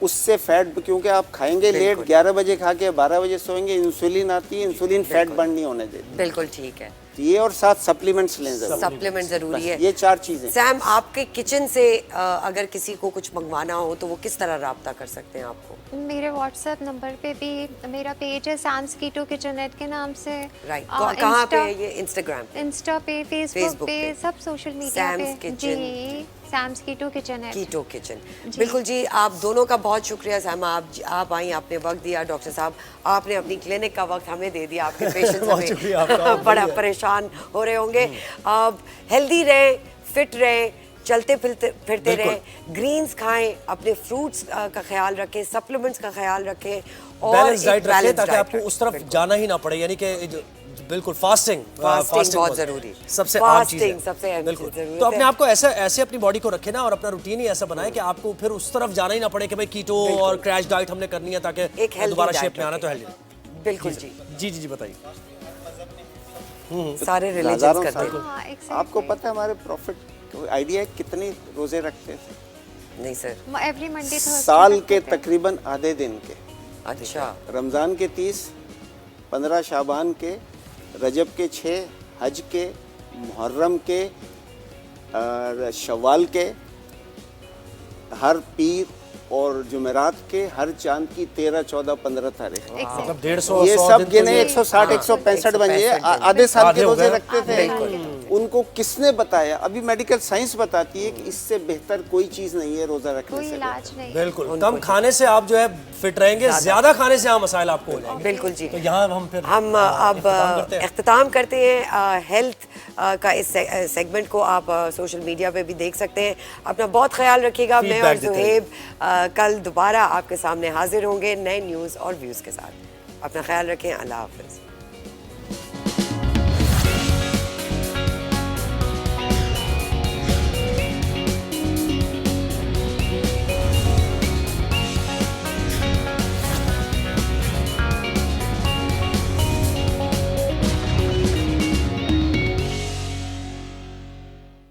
उससे फैट, क्योंकि आप खाएंगे लेट, 11 बजे खा के 12 बजे सोएंगे, इंसुलिन आती है, इंसुलिन फैट बर्न नहीं होने देती। बिल्कुल ठीक है। ये और साथ सप्लीमेंट्स लें, सप्लीमेंट जरूरी है। ये 4 चीजें। सैम, आपके किचन से अगर किसी को कुछ मंगवाना हो तो वो किस तरह राब्ता कर सकते हैं आपको? मेरे व्हाट्सएप नंबर पे भी मेरा पेज है सैम्स कीटो किचननेट के नाम से। राइट, कहाँ पे है ये? इंस्टा पे, फेसबुक पे, सब सोशल मीडिया पे। जी, सैम्स कीटो किचन। बिल्कुल जी, आप दोनों का बहुत शुक्रिया। सैम, आप आई, आपने वक्त दिया। डॉक्टर साहब, आपने अपनी क्लिनिक का वक्त हमें दे दिया। आपके पेशेंट्स हमें बड़ा परेशान हो रहे होंगे। आप हेल्दी रहें, फिट रहें, चलते फिरते रहें, ग्रीन्स खाएं, अपने फ्रूट्स का ख्याल रखें, सप्लीमेंट्स का ख्याल रखें और बैलेंस डाइट रखें ताकि आपको उस तरफ जाना ही ना पड़े। यानी कि बिल्कुल फास्टिंग बहुत जरूरी, सबसे आम चीज है। सबसे अहम बिल्कुल। चीज। तो अपने आप को ऐसे अपनी बॉडी को रखें ना, और अपना रूटीन ही ऐसा बनाए कि आपको फिर उस तरफ जाना ही ना पड़े कि भाई कीटो और क्रैश डाइट हमने करनी है ताकि दोबारा शेप में आना। तो हेल्दी। बिल्कुल जी जी बताइए। सारे रिलीजन करते हैं। आपको पता है हमारे प्रॉफिट आइडिया है कितने रोजे रखते थे? नहीं सर। एवरी मंडे साल के तकरीबन आधे दिन के। अच्छा। रमज़ान के 30, 15 शाबान के, रजब के 6, हज के, मुहर्रम के, शव्वाल के, हर पीर और जुमेरात के, हर चांद की 13, 14, 15 तारीख। मतलब 150 ये सब गिने 160, 165 बन गए। आधे साल के रोजे रखते थे। उनको किसने बताया? अभी मेडिकल साइंस बताती है कि इससे बेहतर कोई चीज नहीं है रोजा रखने से। इलाज नहीं। बिल्कुल। कम खाने से आप जो है फिट रहेंगे, ज्यादा खाने से मसाइल आपको हो जाएंगे। बिल्कुल जी। तो यहाँ हम अब इख्तिताम करते हैं हेल्थ का। इस सेगमेंट को आप सोशल मीडिया पे भी देख सकते हैं। अपना बहुत ख्याल रखिएगा। मैं और ज़ुहैब कल दोबारा आपके सामने हाजिर होंगे नए न्यूज़ और व्यूज़ के साथ। अपना ख्याल रखें। अल्लाह हाफ़िज़।